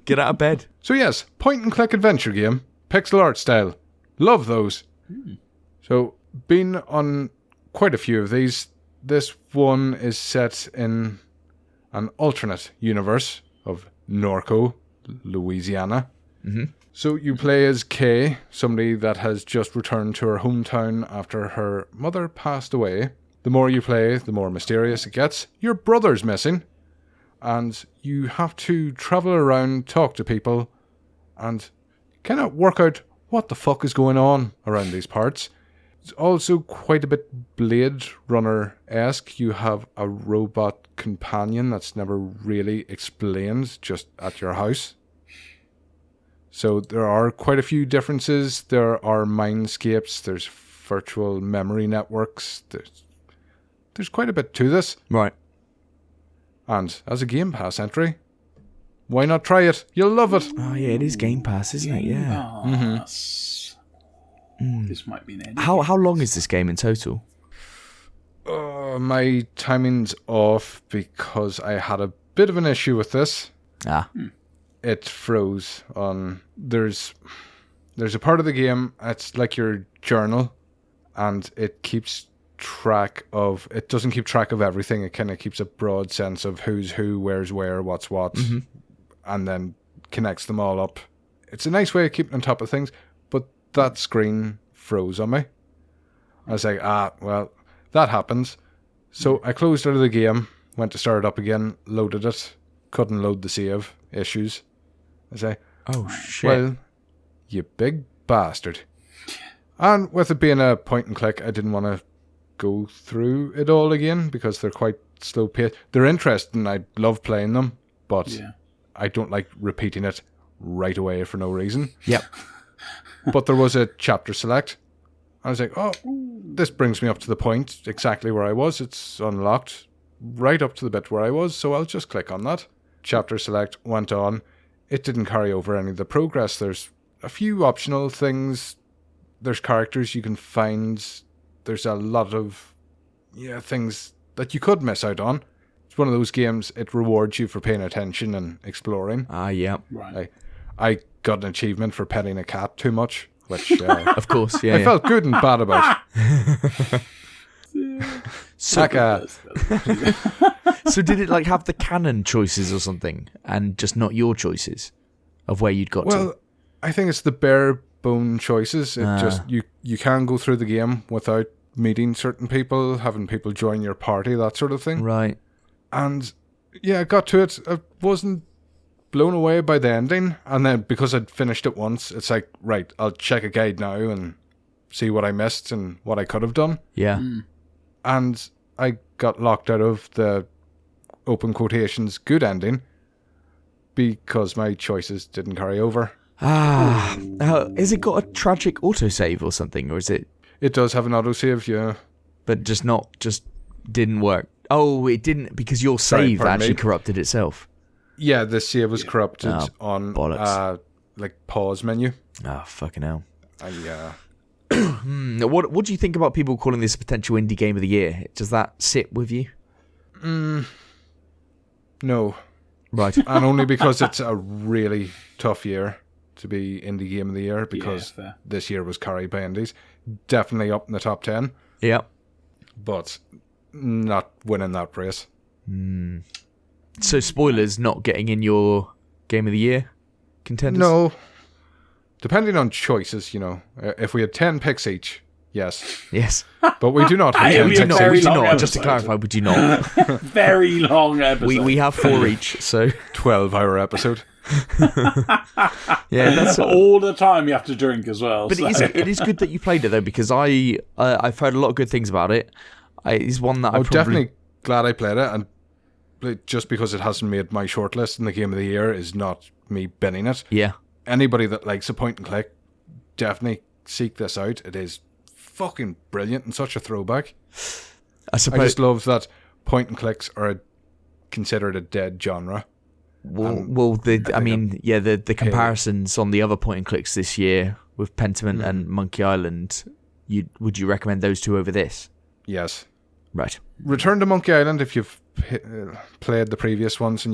Get out of bed. So yes, point-and-click adventure game, pixel art style. Love those. So, been on quite a few of these. This one is set in an alternate universe of Norco, Louisiana. So you play as Kay, somebody that has just returned to her hometown after her mother passed away. The more you play, the more mysterious it gets. Your brother's missing, and you have to travel around, talk to people, and kind of work out what the fuck is going on around these parts. It's also quite a bit Blade Runner-esque. You have a robot companion that's never really explained, just at your house. So there are quite a few differences. There are mindscapes, there's virtual memory networks, there's quite a bit to this. Right. And as a Game Pass entry, why not try it? You'll love it. Oh, yeah, it is Game Pass, isn't it? Yeah. This might be an edit. How long is this game in total? My timing's off because I had a bit of an issue with this. It froze on... There's a part of the game, it's like your journal, and it keeps track of... It doesn't keep track of everything. It kind of keeps a broad sense of who's who, where's where, what's what, and then connects them all up. It's a nice way of keeping on top of things, but that screen froze on me. I was like, well, that happens. So I closed out of the game, went to start it up again, loaded it, couldn't load the save, issues. I say, oh, shit. Well, you big bastard. And with it being a point and click, I didn't want to go through it all again because they're quite slow paced. They're interesting, I love playing them, but I don't like repeating it right away for no reason. Yep. But there was a chapter select. I was like, oh, this brings me up to the point exactly where I was. It's unlocked right up to the bit where I was, so I'll just click on that. Chapter select went on. It didn't carry over any of the progress. There's a few optional things. There's characters you can find. There's a lot of things that you could miss out on. It's one of those games, it rewards you for paying attention and exploring. Yeah. Right. I got an achievement for petting a cat too much, which of course, yeah. I felt good and bad about. So did it like have the canon choices or something, and just not your choices of where you'd got to? Well, I think it's the bare bone choices. It just you can go through the game without meeting certain people, having people join your party, that sort of thing. Right. And yeah, I got to it. I wasn't blown away by the ending, and then because I'd finished it once, it's like, right, I'll check a guide now and see what I missed and what I could have done. Yeah. And I got locked out of the open quotations good ending because my choices didn't carry over. Has it got a tragic autosave or something, or is it? It does have an autosave, yeah. But just didn't work. Oh, it didn't because your save actually corrupted itself. Yeah, the save was corrupted on like pause menu. Oh, fucking hell. Yeah. What do you think about people calling this a potential indie game of the year? Does that sit with you? No. Right. And only because it's a really tough year to be indie game of the year, because this year was carried by indies. Definitely up in the top 10. Yeah. But not winning that race. So spoilers not getting in your game of the year contenders? No. Depending on choices, if we had 10 picks each, yes. Yes. But we do not have 10 we do picks not. We each. do not. Just to clarify, we do not. Very long episode. We have 4 each, so 12-hour episode. Yeah, that's all the time you have to drink as well. But it is good that you played it though, because I've heard a lot of good things about it. It's one that I'm definitely glad I played it, and just because it hasn't made my shortlist in the game of the year is not me binning it. Yeah. Anybody that likes a point and click, definitely seek this out. It is fucking brilliant and such a throwback. I just love that point and clicks are considered a dead genre. The comparisons on the other point and clicks this year with Pentiment and Monkey Island, would you recommend those two over this? Yes. Right. Return to Monkey Island if you've played the previous ones and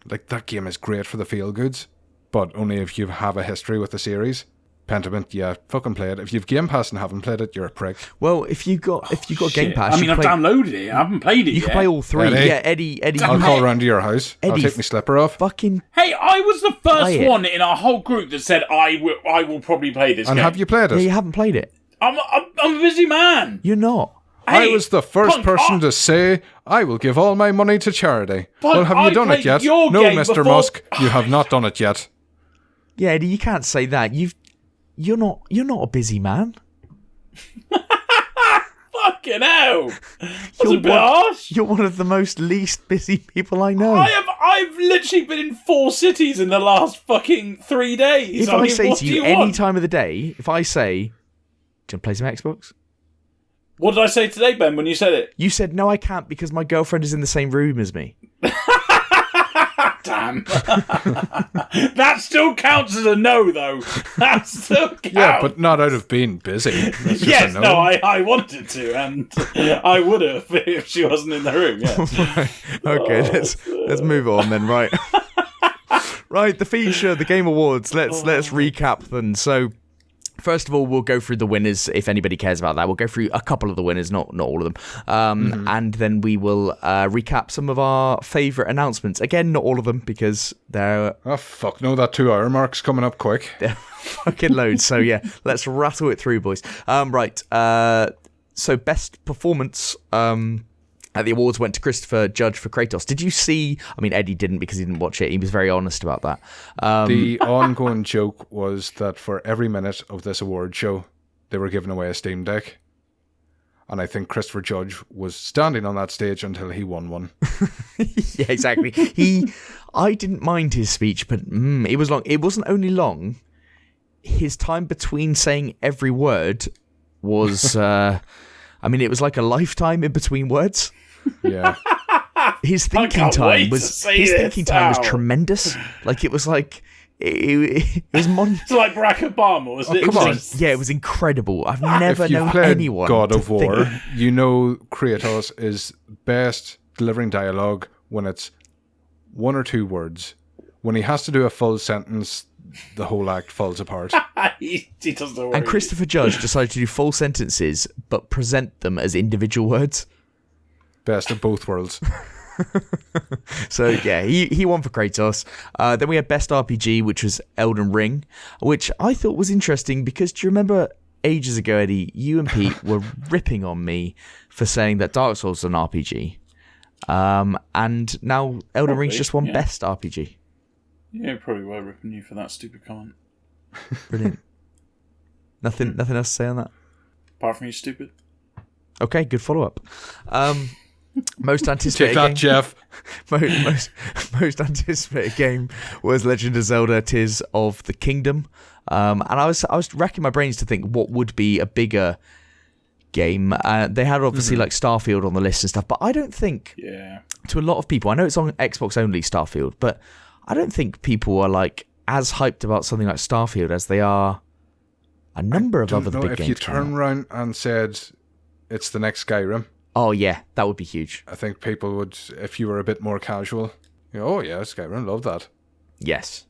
Like, that game is great for the feel-goods, but only if you have a history with the series. Pentiment, yeah, fucking play it. If you've Game Pass and haven't played it, you're a prick. Well, if you got Game Pass, I mean, I've downloaded it. I haven't played it yet. You can play all three. Eddie, Yeah, Eddie. I'll call around to your house. I'll take my slipper off. Fucking. Hey, I was the first one in our whole group that said I will probably play this game. And have you played it? Yeah, you haven't played it. I'm a busy man. You're not. Hey, I was the first person to say, I will give all my money to charity. Punk, well, have you done it yet? No, Mr. Musk, you have not done it yet. Yeah, Eddie, you can't say that. You're not a busy man. Fucking hell. That's a bit harsh. You're one of the most least busy people I know. I've literally been in 4 cities in the last fucking 3 days. If I say to you any time of the day, if I say, do you want to play some Xbox? What did I say today, Ben, when you said it? You said, no, I can't because my girlfriend is in the same room as me. Damn. That still counts as a no, though. That still counts. Yeah, but not out of being busy. Yes, no, I wanted to, and I would have if she wasn't in the room, yeah. Right. Okay, let's move on then, right? Right, the feature, the Game Awards. Let's recap them. So, first of all, we'll go through the winners, if anybody cares about that. We'll go through a couple of the winners, not all of them. And then we will recap some of our favourite announcements. Again, not all of them, because they're... Oh, fuck no, that 2 hour mark's coming up quick. They're fucking loads. So, yeah, let's rattle it through, boys. Right, so best performance... at the awards went to Christopher Judge for Kratos. Did you see... I mean, Eddie didn't because he didn't watch it. He was very honest about that. The ongoing joke was that for every minute of this award show, they were giving away a Steam Deck. And I think Christopher Judge was standing on that stage until he won one. Yeah, exactly. I didn't mind his speech, but it was long. It wasn't only long. His time between saying every word was... I mean, it was like a lifetime in between words. Yeah. His thinking time was tremendous. Like it was like it was It's like Barack Obama, was it? Come on. Yeah, it was incredible. I've never if you've known played anyone. God of War, you know Kratos is best delivering dialogue when it's 1 or 2 words. When he has to do a full sentence, the whole act falls apart. he doesn't know. And Christopher Judge decided to do full sentences, but present them as individual words. Best of both worlds. So yeah, he won for Kratos. Then we had Best RPG, which was Elden Ring, which I thought was interesting because do you remember ages ago, Eddie, you and Pete were ripping on me for saying that Dark Souls is an RPG. And now Elden Ring's just won Best RPG. Yeah, probably were ripping you for that stupid comment. Brilliant. Nothing else to say on that? Apart from you stupid. Okay, good follow-up. Most anticipated Take that, game. Jeff. Most anticipated game was Legend of Zelda: Tears of the Kingdom. And I was racking my brains to think what would be a bigger game. They had obviously like Starfield on the list and stuff, but I don't think to a lot of people, I know it's on Xbox only, Starfield, but I don't think people are like as hyped about something like Starfield as they are a number of other big games. If you turn around and said it's the next Skyrim, oh yeah, that would be huge. I think people would, if you were a bit more casual, oh yeah, Skyrim, love that. Yes.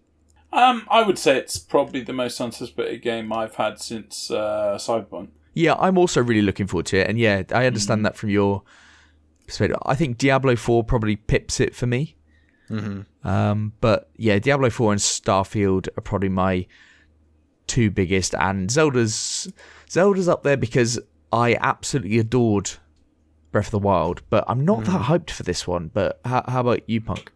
I would say it's probably the most anticipated game I've had since Cyberpunk. Yeah, I'm also really looking forward to it, and yeah, I understand that from your perspective. I think Diablo 4 probably pips it for me. But yeah, Diablo 4 and Starfield are probably my 2 biggest, and Zelda's up there because I absolutely adored Breath of the Wild, but I'm not that hyped for this one. But how about you, Punk?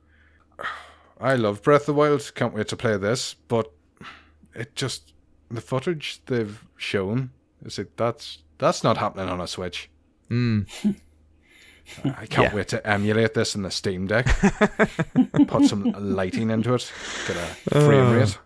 I love Breath of the Wild, can't wait to play this, but it just, the footage they've shown, is like, that's not happening on a Switch. I can't wait to emulate this in the Steam Deck. Put some lighting into it. Get a frame rate.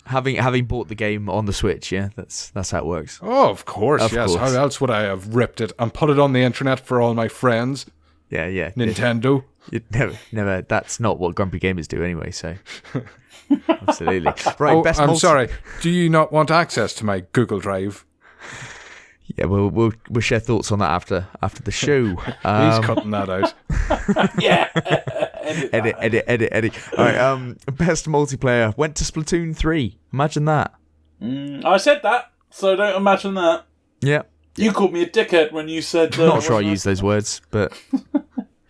Having bought the game on the Switch, yeah, that's how it works. Oh, of course, yes. Course. How else would I have ripped it and put it on the internet for all my friends? Yeah. Nintendo. You'd never. That's not what grumpy gamers do anyway. So, absolutely. Right. I'm sorry. Do you not want access to my Google Drive? Yeah, we'll share thoughts on that after the show. He's cutting that out. Yeah. Edit. All right. Best multiplayer went to Splatoon 3. Imagine that. I said that, so don't imagine that. Yeah. You called me a dickhead when you said. I'm not sure I used those words, but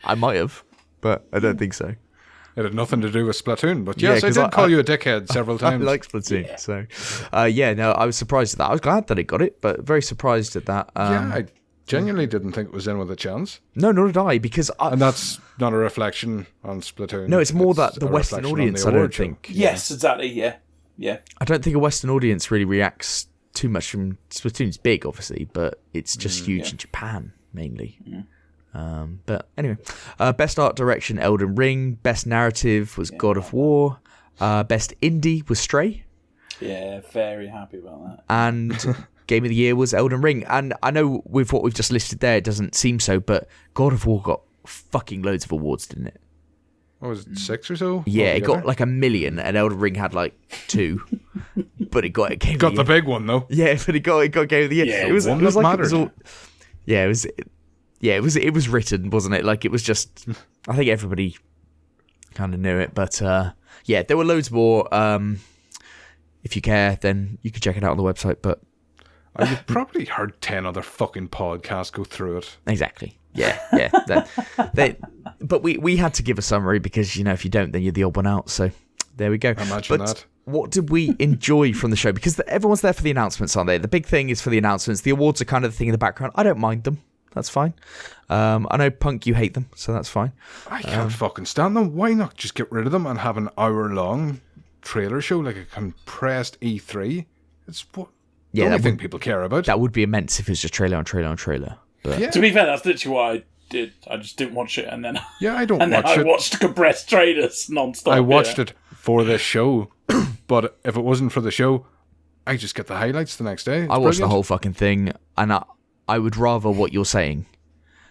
I might have, but I don't think so. It had nothing to do with Splatoon, but yes, I did call you a dickhead several times. I like Splatoon, so I was surprised at that. I was glad that it got it, but very surprised at that. I genuinely didn't think it was in with a chance. No, nor did I, because and that's not a reflection on Splatoon. No, it's more that the Western audience, I don't think. Yes, exactly, yeah. I don't think a Western audience really reacts too much from Splatoon's big, obviously, but it's just huge in Japan, mainly. But anyway, best art direction, Elden Ring. Best narrative was God of War. Best indie was Stray. Yeah, very happy about that. And game of the year was Elden Ring. And I know with what we've just listed there, it doesn't seem so, but God of War got fucking loads of awards, didn't it? What was it, 6 or so? Yeah, it got like 1 million, and Elden Ring had like 2. But it got a game. Got the big one though. Yeah, but it got game of the year. Yeah, it was like mattered. it was all. Yeah, it was written, wasn't it? Like it was just. I think everybody kind of knew it, but there were loads more. If you care, then you can check it out on the website. But you've probably heard 10 other fucking podcasts go through it. Exactly. Yeah. But we had to give a summary because if you don't, then you're the odd one out. So there we go. Imagine that. What did we enjoy from the show? Because everyone's there for the announcements, aren't they? The big thing is for the announcements. The awards are kind of the thing in the background. I don't mind them. That's fine. I know, Punk, you hate them, so that's fine. I can't fucking stand them. Why not just get rid of them and have an hour-long trailer show, like a compressed E3? It's what the only thing people care about. That would be immense if it's just trailer on trailer on trailer. But. Yeah. To be fair, that's literally what I did. I just didn't watch it, and then I watched compressed trailers non-stop. I watched it for this show, but if it wasn't for the show, I just get the highlights the next day. I watched the whole fucking thing, and I would rather what you're saying,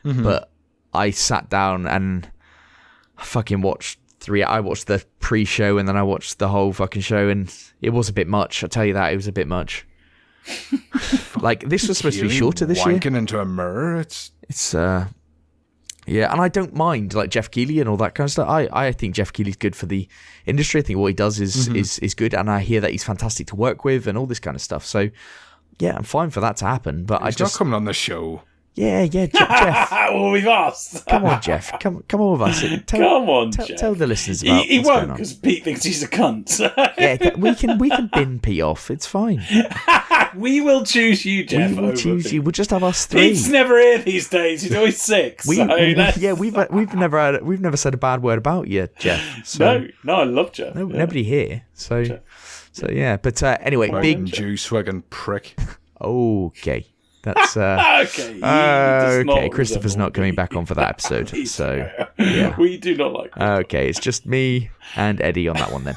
but I sat down and fucking watched 3. I watched the pre-show, and then I watched the whole fucking show, and it was a bit much. I tell you that, it was a bit much. Like, this was supposed to be shorter this year. Wanking into a mirror, it's yeah, and I don't mind like Jeff Keighley and all that kind of stuff. I think Jeff Keighley's good for the industry. I think what he does is good, and I hear that he's fantastic to work with and all this kind of stuff. So yeah, I'm fine for that to happen. But he's not coming on the show. Yeah, Jeff. Well, we've asked. Come on, Jeff. Come on with us. Jeff. Tell the listeners about. He won't, because Pete thinks he's a cunt. Yeah, we can bin Pete off. It's fine. We will choose you, Jeff. We will choose you. We'll just have us 3. Pete's never here these days. He's always sick. We've never said a bad word about you, Jeff. So, no, I love Jeff. Nobody here. So yeah. But anyway, big juice swagging prick. Okay. That's okay. Christopher's not coming back on for that episode, so yeah. We do not like that. Okay, it's just me and Eddie on that one then.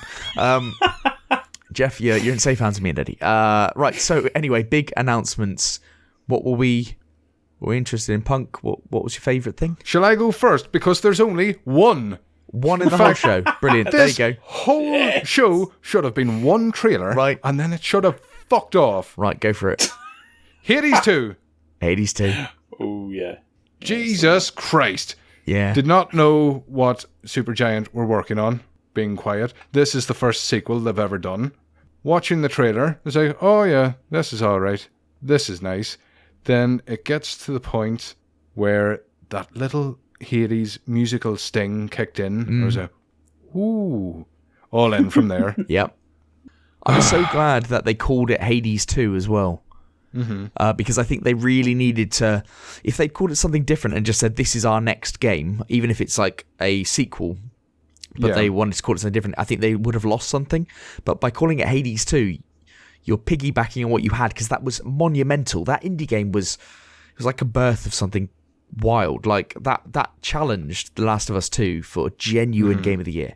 Jeff, you're in safe hands with me and Eddie. Right. So anyway, big announcements. What were we interested in? Punk. What was your favourite thing? Shall I go first? Because there's only one. One in the whole show. Brilliant. There you go. Whole show should have been one trailer, right? And then it should have fucked off. Right. Go for it. Hades 2. Hades 2. Oh, yeah. Jesus Christ. Yeah. Did not know what Supergiant were working on, being quiet. This is the first sequel they've ever done. Watching the trailer, it's like, oh yeah, this is alright. This is nice. Then it gets to the point where that little Hades musical sting kicked in. It was a, ooh, all in from there. Yep. I'm so glad that they called it Hades 2 as well. Because I think they really needed to, if they'd called it something different and just said this is our next game, even if it's like a sequel, but they wanted to call it something different, I think they would have lost something. But by calling it Hades 2, you're piggybacking on what you had, because that was monumental. That indie game was like a birth of something wild. Like that challenged The Last of Us 2 for a genuine game of the year.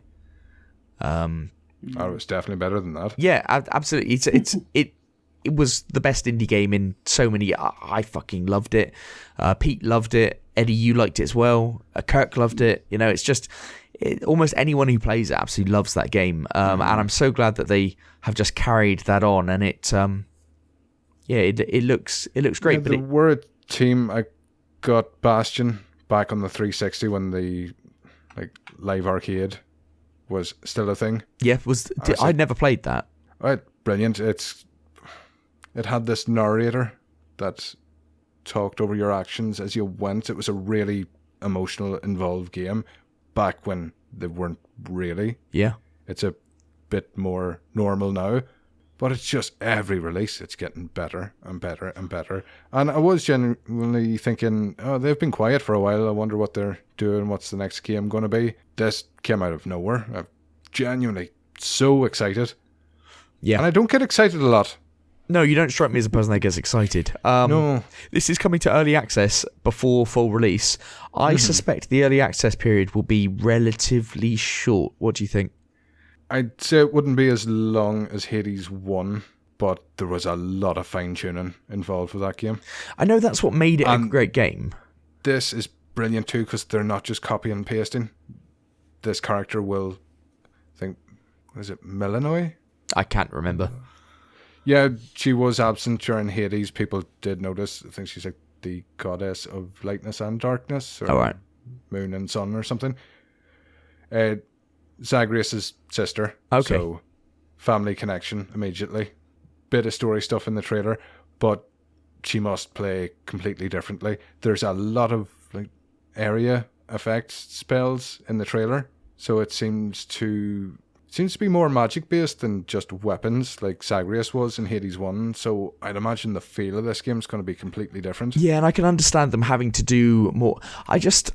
It was definitely better than that. Yeah, absolutely. It was the best indie game in so many. I fucking loved it. Pete loved it. Eddie, you liked it as well. Kirk loved it. It's just almost anyone who plays it absolutely loves that game. And I'm so glad that they have just carried that on. And it looks great. Yeah, we're a team. I got Bastion back on the 360 when the like live arcade was still a thing. Yeah, I'd never played that. Right, brilliant. It had this narrator that talked over your actions as you went. It was a really emotional, involved game back when they weren't really. Yeah. It's a bit more normal now, but it's just every release, it's getting better and better and better. And I was genuinely thinking, oh, they've been quiet for a while. I wonder what they're doing. What's the next game going to be? This came out of nowhere. I'm genuinely so excited. Yeah. And I don't get excited a lot. No, you don't strike me as a person that gets excited. No. This is coming to early access before full release. I suspect the early access period will be relatively short. What do you think? I'd say it wouldn't be as long as Hades 1, but there was a lot of fine-tuning involved with that game. I know that's what made it a great game. This is brilliant too, because they're not just copying and pasting. This character will, was it Melanoy? I can't remember. Yeah, she was absent during Hades. People did notice. I think she's like the goddess of lightness and darkness, or moon and sun or something. Zagreus' sister. Okay. So, family connection immediately. Bit of story stuff in the trailer, but she must play completely differently. There's a lot of area effects spells in the trailer, so it seems to be more magic based than just weapons like Zagreus was in Hades 1. So I'd imagine the feel of this game is going to be completely different. Yeah, and I can understand them having to do more. I just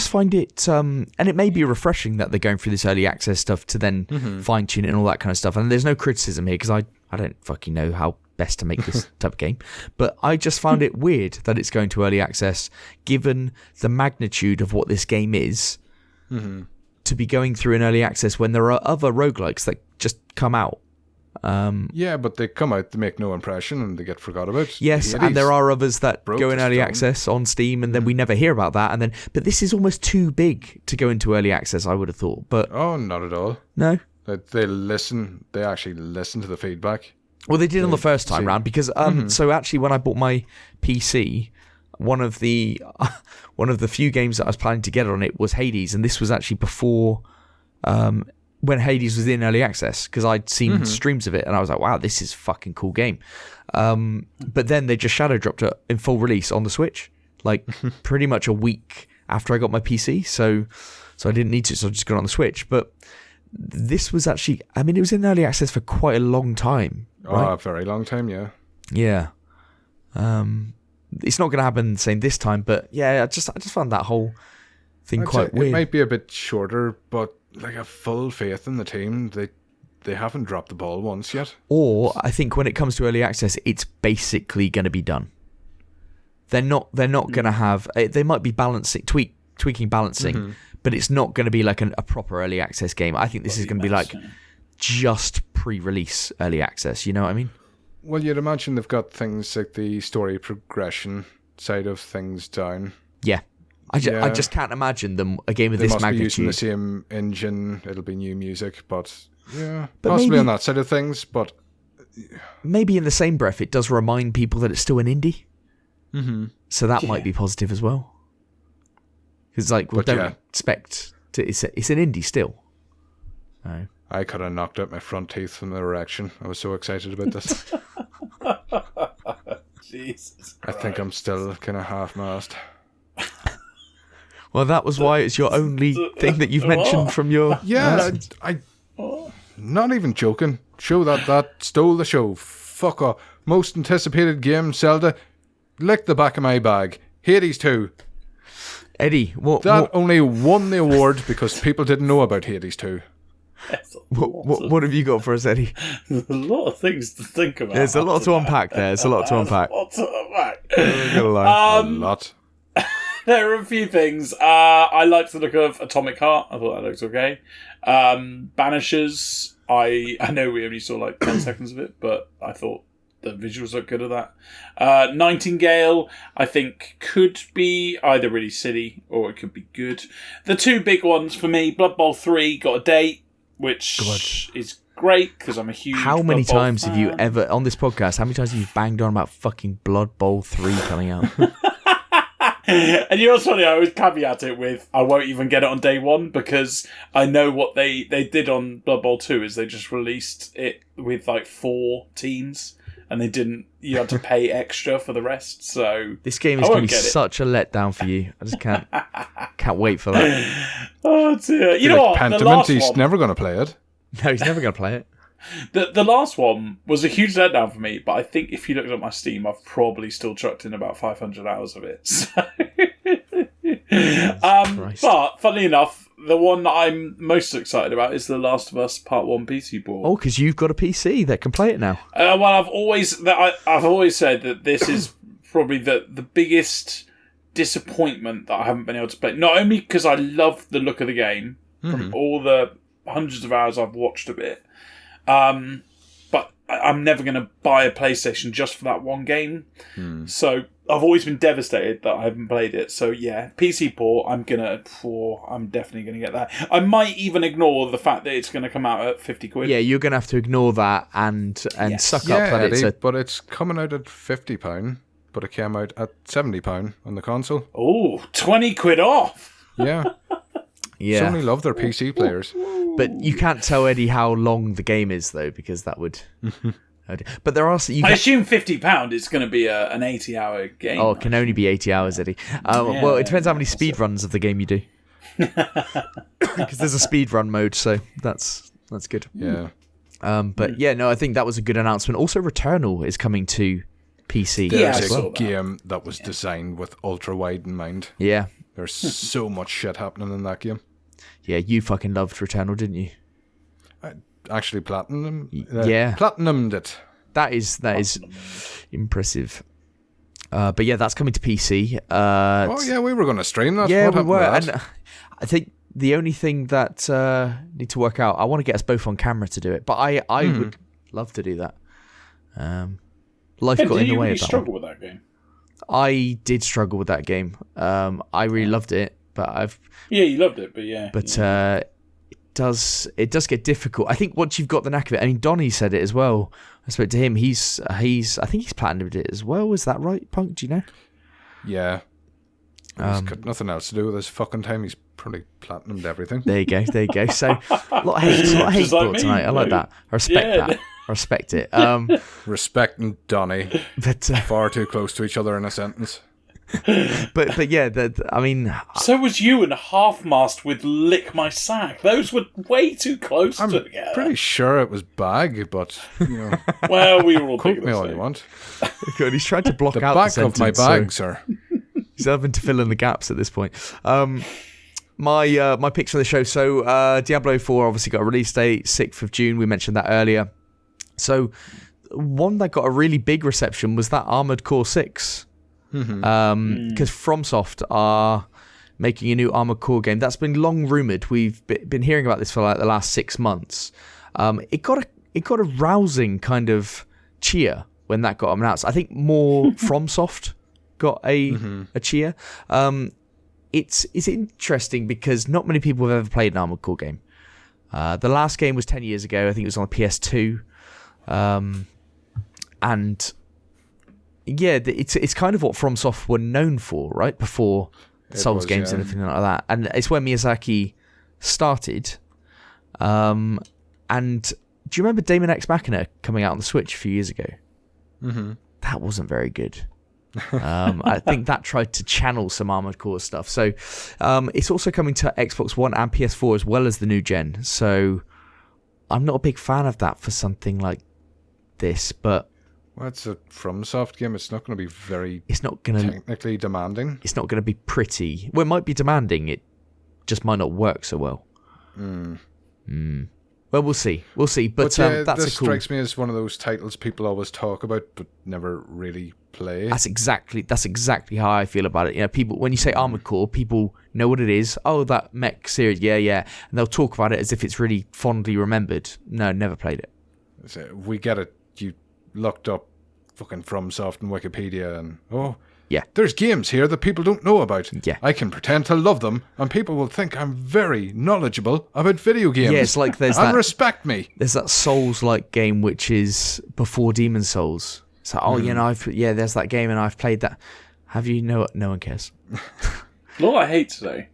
find it, and it may be refreshing that they're going through this early access stuff to then fine tune it and all that kind of stuff. And there's no criticism here because I don't fucking know how best to make this type of game. But I just found it weird that it's going to early access, given the magnitude of what this game is. To be going through an early access when there are other roguelikes that just come out. Yeah, but they come out, they make no impression, and they get forgot about. Yes, and there are others that go in early access on Steam, and then we never hear about that. But this is almost too big to go into early access, I would have thought. But not at all. No, they listen. They actually listen to the feedback. Well, they did on the first time round because so actually when I bought my PC, one of the few games that I was planning to get on it was Hades, and this was actually before when Hades was in early access, because I'd seen streams of it and I was like, wow, this is a fucking cool game. But then they just shadow dropped it in full release on the Switch, like pretty much a week after I got my PC, so I didn't need to, so I just got it on the Switch. But this was actually, I mean, it was in early access for quite a long time. Right? Oh, a very long time, yeah. Yeah. It's not going to happen the same this time, but yeah, I just found that whole thing quite weird. It might be a bit shorter, but like a full faith in the team. They haven't dropped the ball once yet. Or I think when it comes to early access, it's basically going to be done. They're not going to have. They might be tweaking balancing, but it's not going to be like a proper early access game. I think this is going to be like just pre-release early access. You know what I mean? Well, you'd imagine they've got things like the story progression side of things down. Yeah. I just can't imagine a game of this magnitude. They must be using the same engine. It'll be new music, but possibly on that side of things. But maybe in the same breath, it does remind people that it's still an indie. So that might be positive as well. Because don't expect to. It's an indie still. No. I could have knocked out my front teeth from the erection. I was so excited about this. Jesus Christ. I think I'm still kind of half-mast. Well, that was why it's your only thing that you've mentioned from your... Yeah, I not even joking. Show that stole the show. Fuck off. Most anticipated game, Zelda. Lick the back of my bag. Hades 2. Eddie, what only won the award because people didn't know about Hades 2. What have you got for us, Eddie? There's a lot of things to think about. There's a lot to unpack there. There's a lot to unpack. A lot. There are a few things. I liked the look of Atomic Heart. I thought that looked okay. Banishers. I know we only saw like 10 seconds of it, but I thought the visuals look good at that. Nightingale, I think, could be either really silly or it could be good. The two big ones for me, Blood Bowl 3 got a date, which is great because I'm a huge How many Blood Bowl times fan. have you ever, on this podcast, how many times have you banged on about fucking Blood Bowl 3 coming out? And you know what's funny? I always caveat it with I won't even get it on day one because I know what they did on Blood Bowl 2 is they just released it with like 4 teams and they didn't. You had to pay extra for the rest. So this game is going to be such a letdown for you. I just can't wait for that. Oh dear! You know what? Pentiment, he's never going to play it. No, he's never going to play it. The last one was a huge letdown for me, but I think if you looked at my Steam, I've probably still chucked in about 500 hours of it. So. But funnily enough, the one that I'm most excited about is The Last of Us Part 1 PC port. Oh, because you've got a PC that can play it now. Well, I've always said that this is probably the biggest disappointment that I haven't been able to play. Not only because I love the look of the game from all the hundreds of hours I've watched of it, but I'm never going to buy a PlayStation just for that one game. So I've always been devastated that I haven't played it. So yeah, PC port, I'm definitely going to get that. I might even ignore the fact that it's going to come out at 50 quid. Yeah, you're going to have to ignore that and suck up that but it's coming out at £50, but it came out at £70 on the console. Oh, 20 quid off. Yeah. Yeah. Sony love their PC players. But you can't tell Eddie how long the game is, though, because that would... But there are... I assume £50 is going to be an 80-hour game. Oh, it can only be 80 hours, Eddie. Well, it depends how many speed runs of the game you do. Because there's a speed run mode, so that's good. Yeah. But yeah, no, I think that was a good announcement. Also, Returnal is coming to PC. There's a game that was designed with ultra-wide in mind. Yeah. There's so much shit happening in that game. Yeah, you fucking loved Returnal, didn't you? I actually platinumed it. That is impressive. But yeah, that's coming to PC. We were going to stream that. Yeah, we were. And I think the only thing that need to work out, I want to get us both on camera to do it, but I would love to do that. Life got in the way of that. Did you really struggle with that game? I did struggle with that game. I really loved it, but you loved it, but yeah. But it does get difficult. I think once you've got the knack of it. I mean, Donnie said it as well. I spoke to him. I think he's platinumed it as well. Is that right, Punk? Do you know? Yeah. He's got nothing else to do with his fucking time. He's probably platinumed everything. There you go. So a lot of hate brought tonight. I like that. I respect that. I respect it. Respect and Donnie, but far too close to each other in a sentence. but yeah, I mean, so was you and Half-Mast with Lick My Sack. Those were way too close together. I'm pretty sure it was Bag, but you know. Well, we were all quote me all you want. God, he's trying to block the out back the sentence, of my bag, sir. He's having to fill in the gaps at this point. My picks for the show. So Diablo 4 obviously got a release date, 6th of June. We mentioned that earlier. So one that got a really big reception was that Armored Core 6. Because FromSoft are making a new Armored Core game. That's been long rumoured. We've been hearing about this for like the last 6 months. It got a rousing kind of cheer when that got announced. I think more FromSoft got a cheer. It's interesting because not many people have ever played an Armored Core game. The last game was 10 years ago. I think it was on the PS2. And yeah, it's kind of what FromSoft were known for, right? Before Souls games and everything like that. And it's where Miyazaki started. And do you remember Daemon X Machina coming out on the Switch a few years ago? That wasn't very good. I think that tried to channel some Armored Core stuff. So it's also coming to Xbox One and PS4 as well as the new gen. So I'm not a big fan of that for something like this, but well, it's a FromSoft game. It's not going to be very technically demanding. It's not going to be pretty. Well, it might be demanding. It just might not work so well. Well, we'll see. But this strikes me as one of those titles people always talk about but never really play. That's exactly how I feel about it. You know, people when you say Armored Core, people know what it is. Oh, that mech series, yeah, and they'll talk about it as if it's really fondly remembered. No, never played it. So we get it. You looked up fucking FromSoft and Wikipedia and yeah, there's games here that people don't know about. Yeah, I can pretend to love them, and people will think I'm very knowledge's about video games. Yeah, it's like there's and that respect me. There's that Souls-like game which is before Demon Souls. So there's that game and I've played that. Have you? No one cares. A lot of hate today.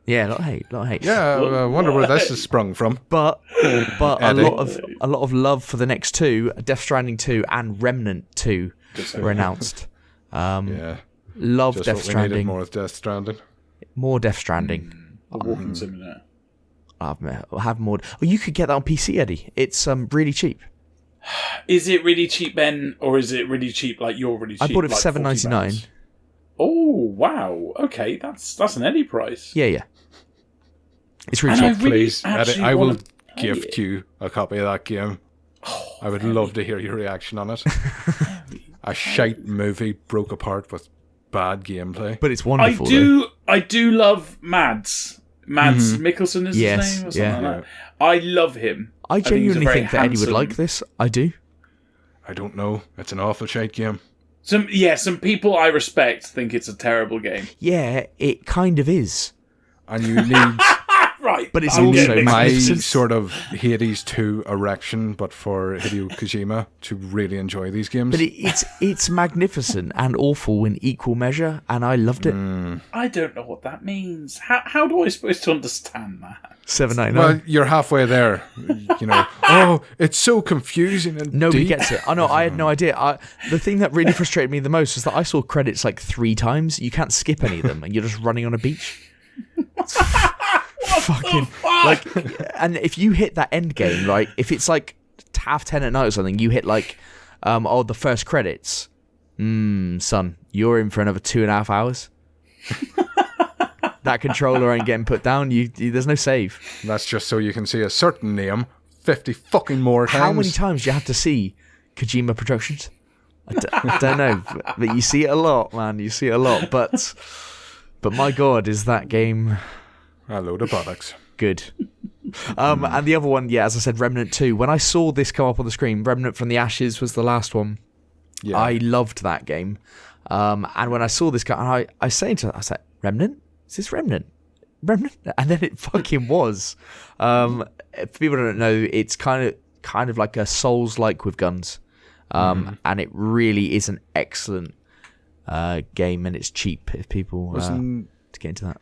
Yeah, a lot of hate. Yeah, I wonder where this has sprung from. But a Eddie. lot of love for the next two, Death Stranding 2 and Remnant 2 were announced. Yeah. Love Just Death what we needed, Stranding. more of Death Stranding. More Death Stranding. The walking simulator. I'll have more. Oh, you could get that on PC, Eddie. It's really cheap. Is it really cheap, Ben, or is it really cheap like you're really cheap? I bought it for like $7.99. Oh, wow. Okay, that's an Eddie price. Yeah. It's really And cheap. Please, actually Eddie, I will wanna play gift it. you a copy of that game. I would love to hear your reaction on it. A shite movie broke apart with bad gameplay. But it's wonderful. though. I do love Mads. Mads Mikkelsen is Yes, his name or something yeah. like that. I love him. I think he's a genuinely very think that Eddie would handsome- like this. I do. I don't know. It's an awful shite game. Some people I respect think it's a terrible game. Yeah, it kind of is. And you need Right. But it's I will also get mixed my magnificent. sort of Hades 2 erection, but for Hideo Kojima to really enjoy these games. But it's magnificent and awful in equal measure, and I loved it. I don't know what that means. How do I supposed to understand that? $7.99. Well, you're halfway there. You know, oh, it's so confusing and Nobody deep. gets it. I know. I had no idea. The thing that really frustrated me the most is that I saw credits like 3 times. You can't skip any of them, and you're just running on a beach. Fucking like, and if you hit that end game, like if it's like 10:30 at night or something, you hit like, the first credits. Son, you're in for another 2.5 hours. That controller ain't getting put down. There's no save. That's just so you can see a certain name 50 fucking more times. How many times do you have to see Kojima Productions? I don't know, but you see it a lot, man. You see it a lot, but my God, is that game A load of products. good? And the other one, yeah, as I said, Remnant 2. When I saw this come up on the screen, Remnant from the Ashes was the last one. Yeah. I loved that game. And when I saw this guy, I was saying to her, I was like, Remnant? Is this Remnant? Remnant? And then it fucking was. For people who don't know, it's kind of like a Souls-like with guns. And it really is an excellent game, and it's cheap if people Wasn't to get into that.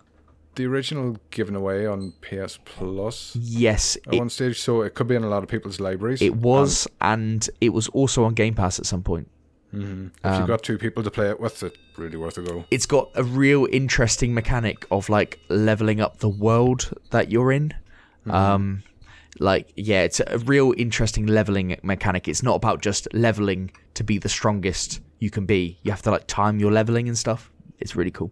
the original given away on PS Plus Yes, at one stage, so it could be in a lot of people's libraries. it was, and it was also on Game Pass at some point. If you've got 2 people to play it with, it's really worth a go. It's got a real interesting mechanic of like leveling up the world that you're in. It's a real interesting leveling mechanic. It's not about just leveling to be the strongest you can be. You have to like time your leveling and stuff. It's really cool.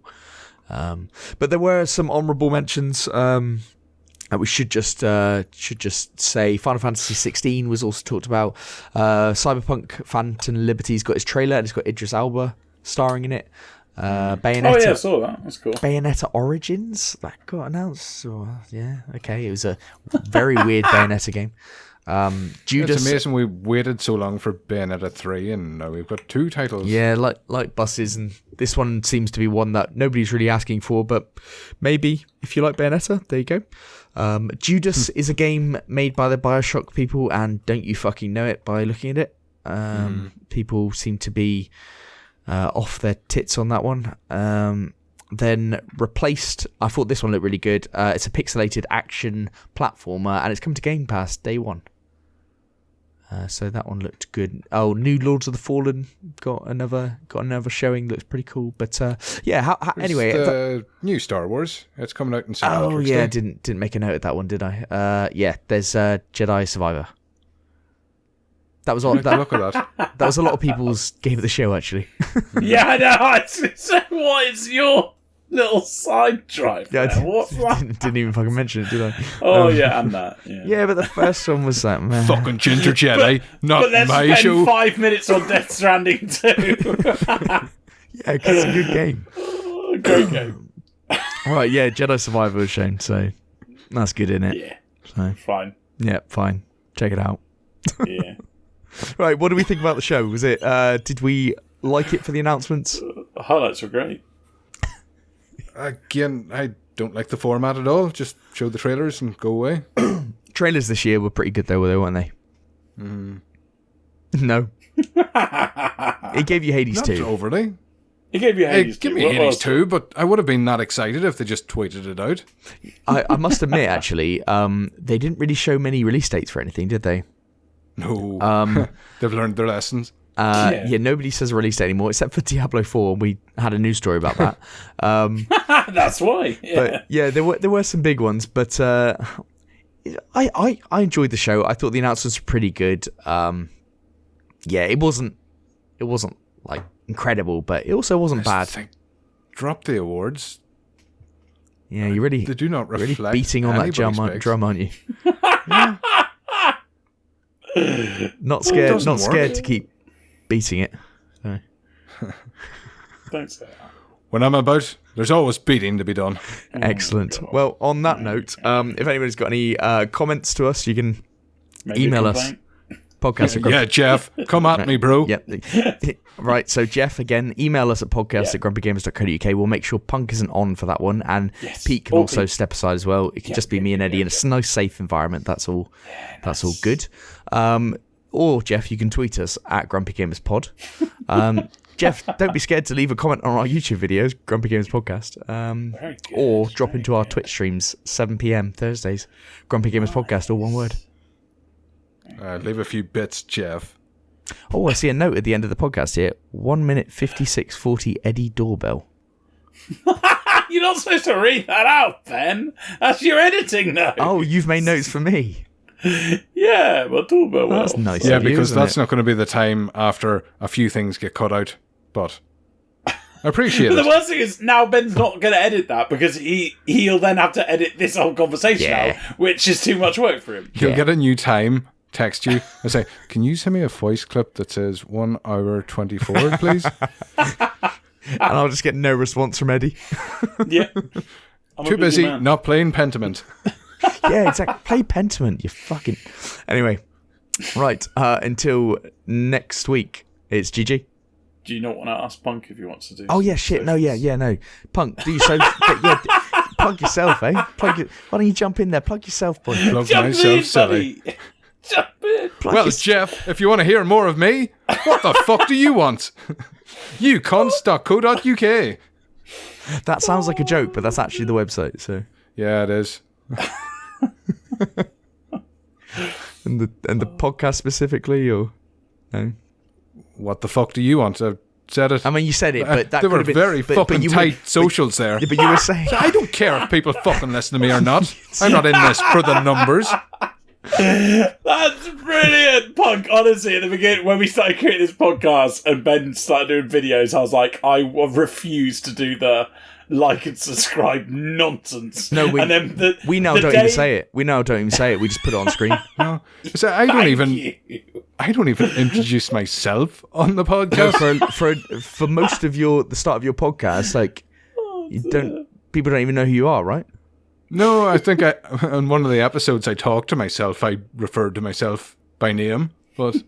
But there were some honourable mentions. We should just say Final Fantasy 16 was also talked about. Cyberpunk Phantom Liberty's got his trailer, and it's got Idris Elba starring in it. Bayonetta. Oh yeah, I saw that. That's cool. Bayonetta Origins that got announced. Yeah, okay. It was a very weird Bayonetta game. Judas. It's amazing we waited so long for Bayonetta 3, and now we've got 2 titles. Yeah, like buses, and this one seems to be one that nobody's really asking for, but maybe if you like Bayonetta, there you go. Judas is a game made by the BioShock people, and don't you fucking know it by looking at it. People seem to be off their tits on that one. Then Replaced, I thought this one looked really good. It's a pixelated action platformer, and it's come to Game Pass day 1. So that one looked good. Oh, new Lords of the Fallen got another showing. Looks pretty cool. But anyway, the new Star Wars. It's coming out in St. oh Patrick's yeah, Day. didn't make a note of that one, did I? There's Jedi Survivor. That was all. Look at that. That was a lot of people's game of the show, actually. Yeah, I know. So what is your little side drive? Yeah, there? What's that? didn't even fucking mention it, did I? Oh yeah, and that. Yeah. Yeah, but the first one was that, man. Fucking Ginger Jedi, But not let's my spend show. 5 minutes on Death Stranding 2. Yeah, because it's a good game. Great game. Right, yeah, Jedi Survivor was shown, so that's good, innit? Yeah. So, Fine. yeah, fine. Check it out. Yeah. Right, what do we think about the show? Was it? Did we like it for the announcements? The highlights were great. Again, I don't like the format at all. Just show the trailers and go away. Trailers this year were pretty good, though, weren't they? No. It gave you Hades Not 2. overly. It gave you Hades 2. Give me Hades 2, but I would have been that excited if they just tweeted it out. I must admit, actually, they didn't really show many release dates for anything, did they? No. They've learned their lessons. Yeah, nobody says a release date anymore, except for Diablo 4. We had a news story about that. That's why. Yeah. But yeah, there were some big ones, but I enjoyed the show. I thought the announcements were pretty good. Yeah, it wasn't like incredible, but it also wasn't bad. Drop the awards. Yeah, you really they do not reflect really beating on that drum, aren't you? Not scared to keep beating it. So. Don't say that. When I'm about, there's always beating to be done. Excellent. Well, on that note, if anybody's got any comments to us, you can email us. Podcast. Yeah, Jeff, come at me, bro. Yep. Right, so Jeff, again, email us at podcast@grumpygamers.co.uk. We'll make sure Punk isn't on for that one, and Pete can also step aside as well. It can just be me and Eddie in a nice, safe environment. That's all. That's all good. Or Jeff, you can tweet us at GrumpyGamersPod. Jeff, don't be scared to leave a comment on our YouTube videos, Grumpy Gamers Podcast, or drop into our Twitch streams, 7 p.m. Thursdays, Grumpy Gamers Podcast, all one word. Leave a few bits, Jeff. Oh, I see a note at the end of the podcast here. 1 minute 56:40 Eddie doorbell. You're not supposed to read that out, Ben. That's your editing note. Oh, you've made notes for me. Yeah, well, doorbell. Well, that's nice. Yeah, of you, because isn't that's it? not going to be the time after a few things get cut out. But I appreciate But it. the worst thing is now Ben's not going to edit that because he'll then have to edit this whole conversation out, which is too much work for him. He'll get a new time, text you, and say, "Can you send me a voice clip that says 1 hour 24, please?" And I'll just get no response from Eddie. Yeah. Too busy, not playing Pentiment. Yeah, exactly. Play Pentiment, you fucking... Anyway, right, until next week, it's GG. Do you not want to ask Punk if he wants to do Oh, yeah, shit, no, no. Punk, do you so... plug yourself, eh? Why don't you jump in there? Plug yourself, boy. Plug myself, silly. Jump in. Well, Jeff, if you want to hear more of me, what the fuck do you want? Ucons.co.uk. That sounds like a joke, but that's actually the website, so... Yeah, it is. And the podcast specifically, or... No? What the fuck do you want? I've said it. I mean, you said it, but that there were could have been, very fucking tight socials there. Yeah, but you were saying... I don't care if people fucking listen to me or not. I'm not in this for the numbers. That's brilliant, Punk. Honestly, at the beginning, when we started creating this podcast and Ben started doing videos, I was like, I refuse to do the like and subscribe nonsense. No, we and then we now don't even say it. We now don't even say it. We just put it on screen. No, so I don't even introduce myself on the podcast. For most of the start of your podcast, like people don't even know who you are, right? No, I think on one of the episodes I talked to myself. I referred to myself by name, but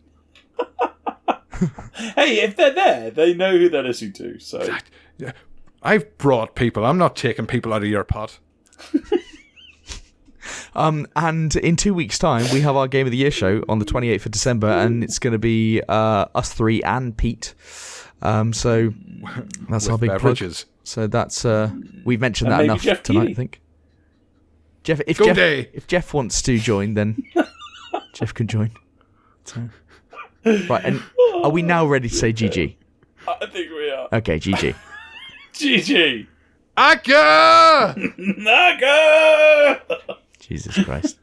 hey, if they're there, they know who they're listening to. So I've brought people. I'm not taking people out of your pot. And in 2 weeks' time, we have our Game of the Year show on the 28th of December, and it's going to be us three and Pete. So that's our big beverages. Plug. So that's we've mentioned that enough Jeff tonight, I think. If Jeff wants to join, then Jeff can join. So. Right, and are we now ready to say GG? I think we are. Okay, GG. GG. Aka! Aka! Jesus Christ.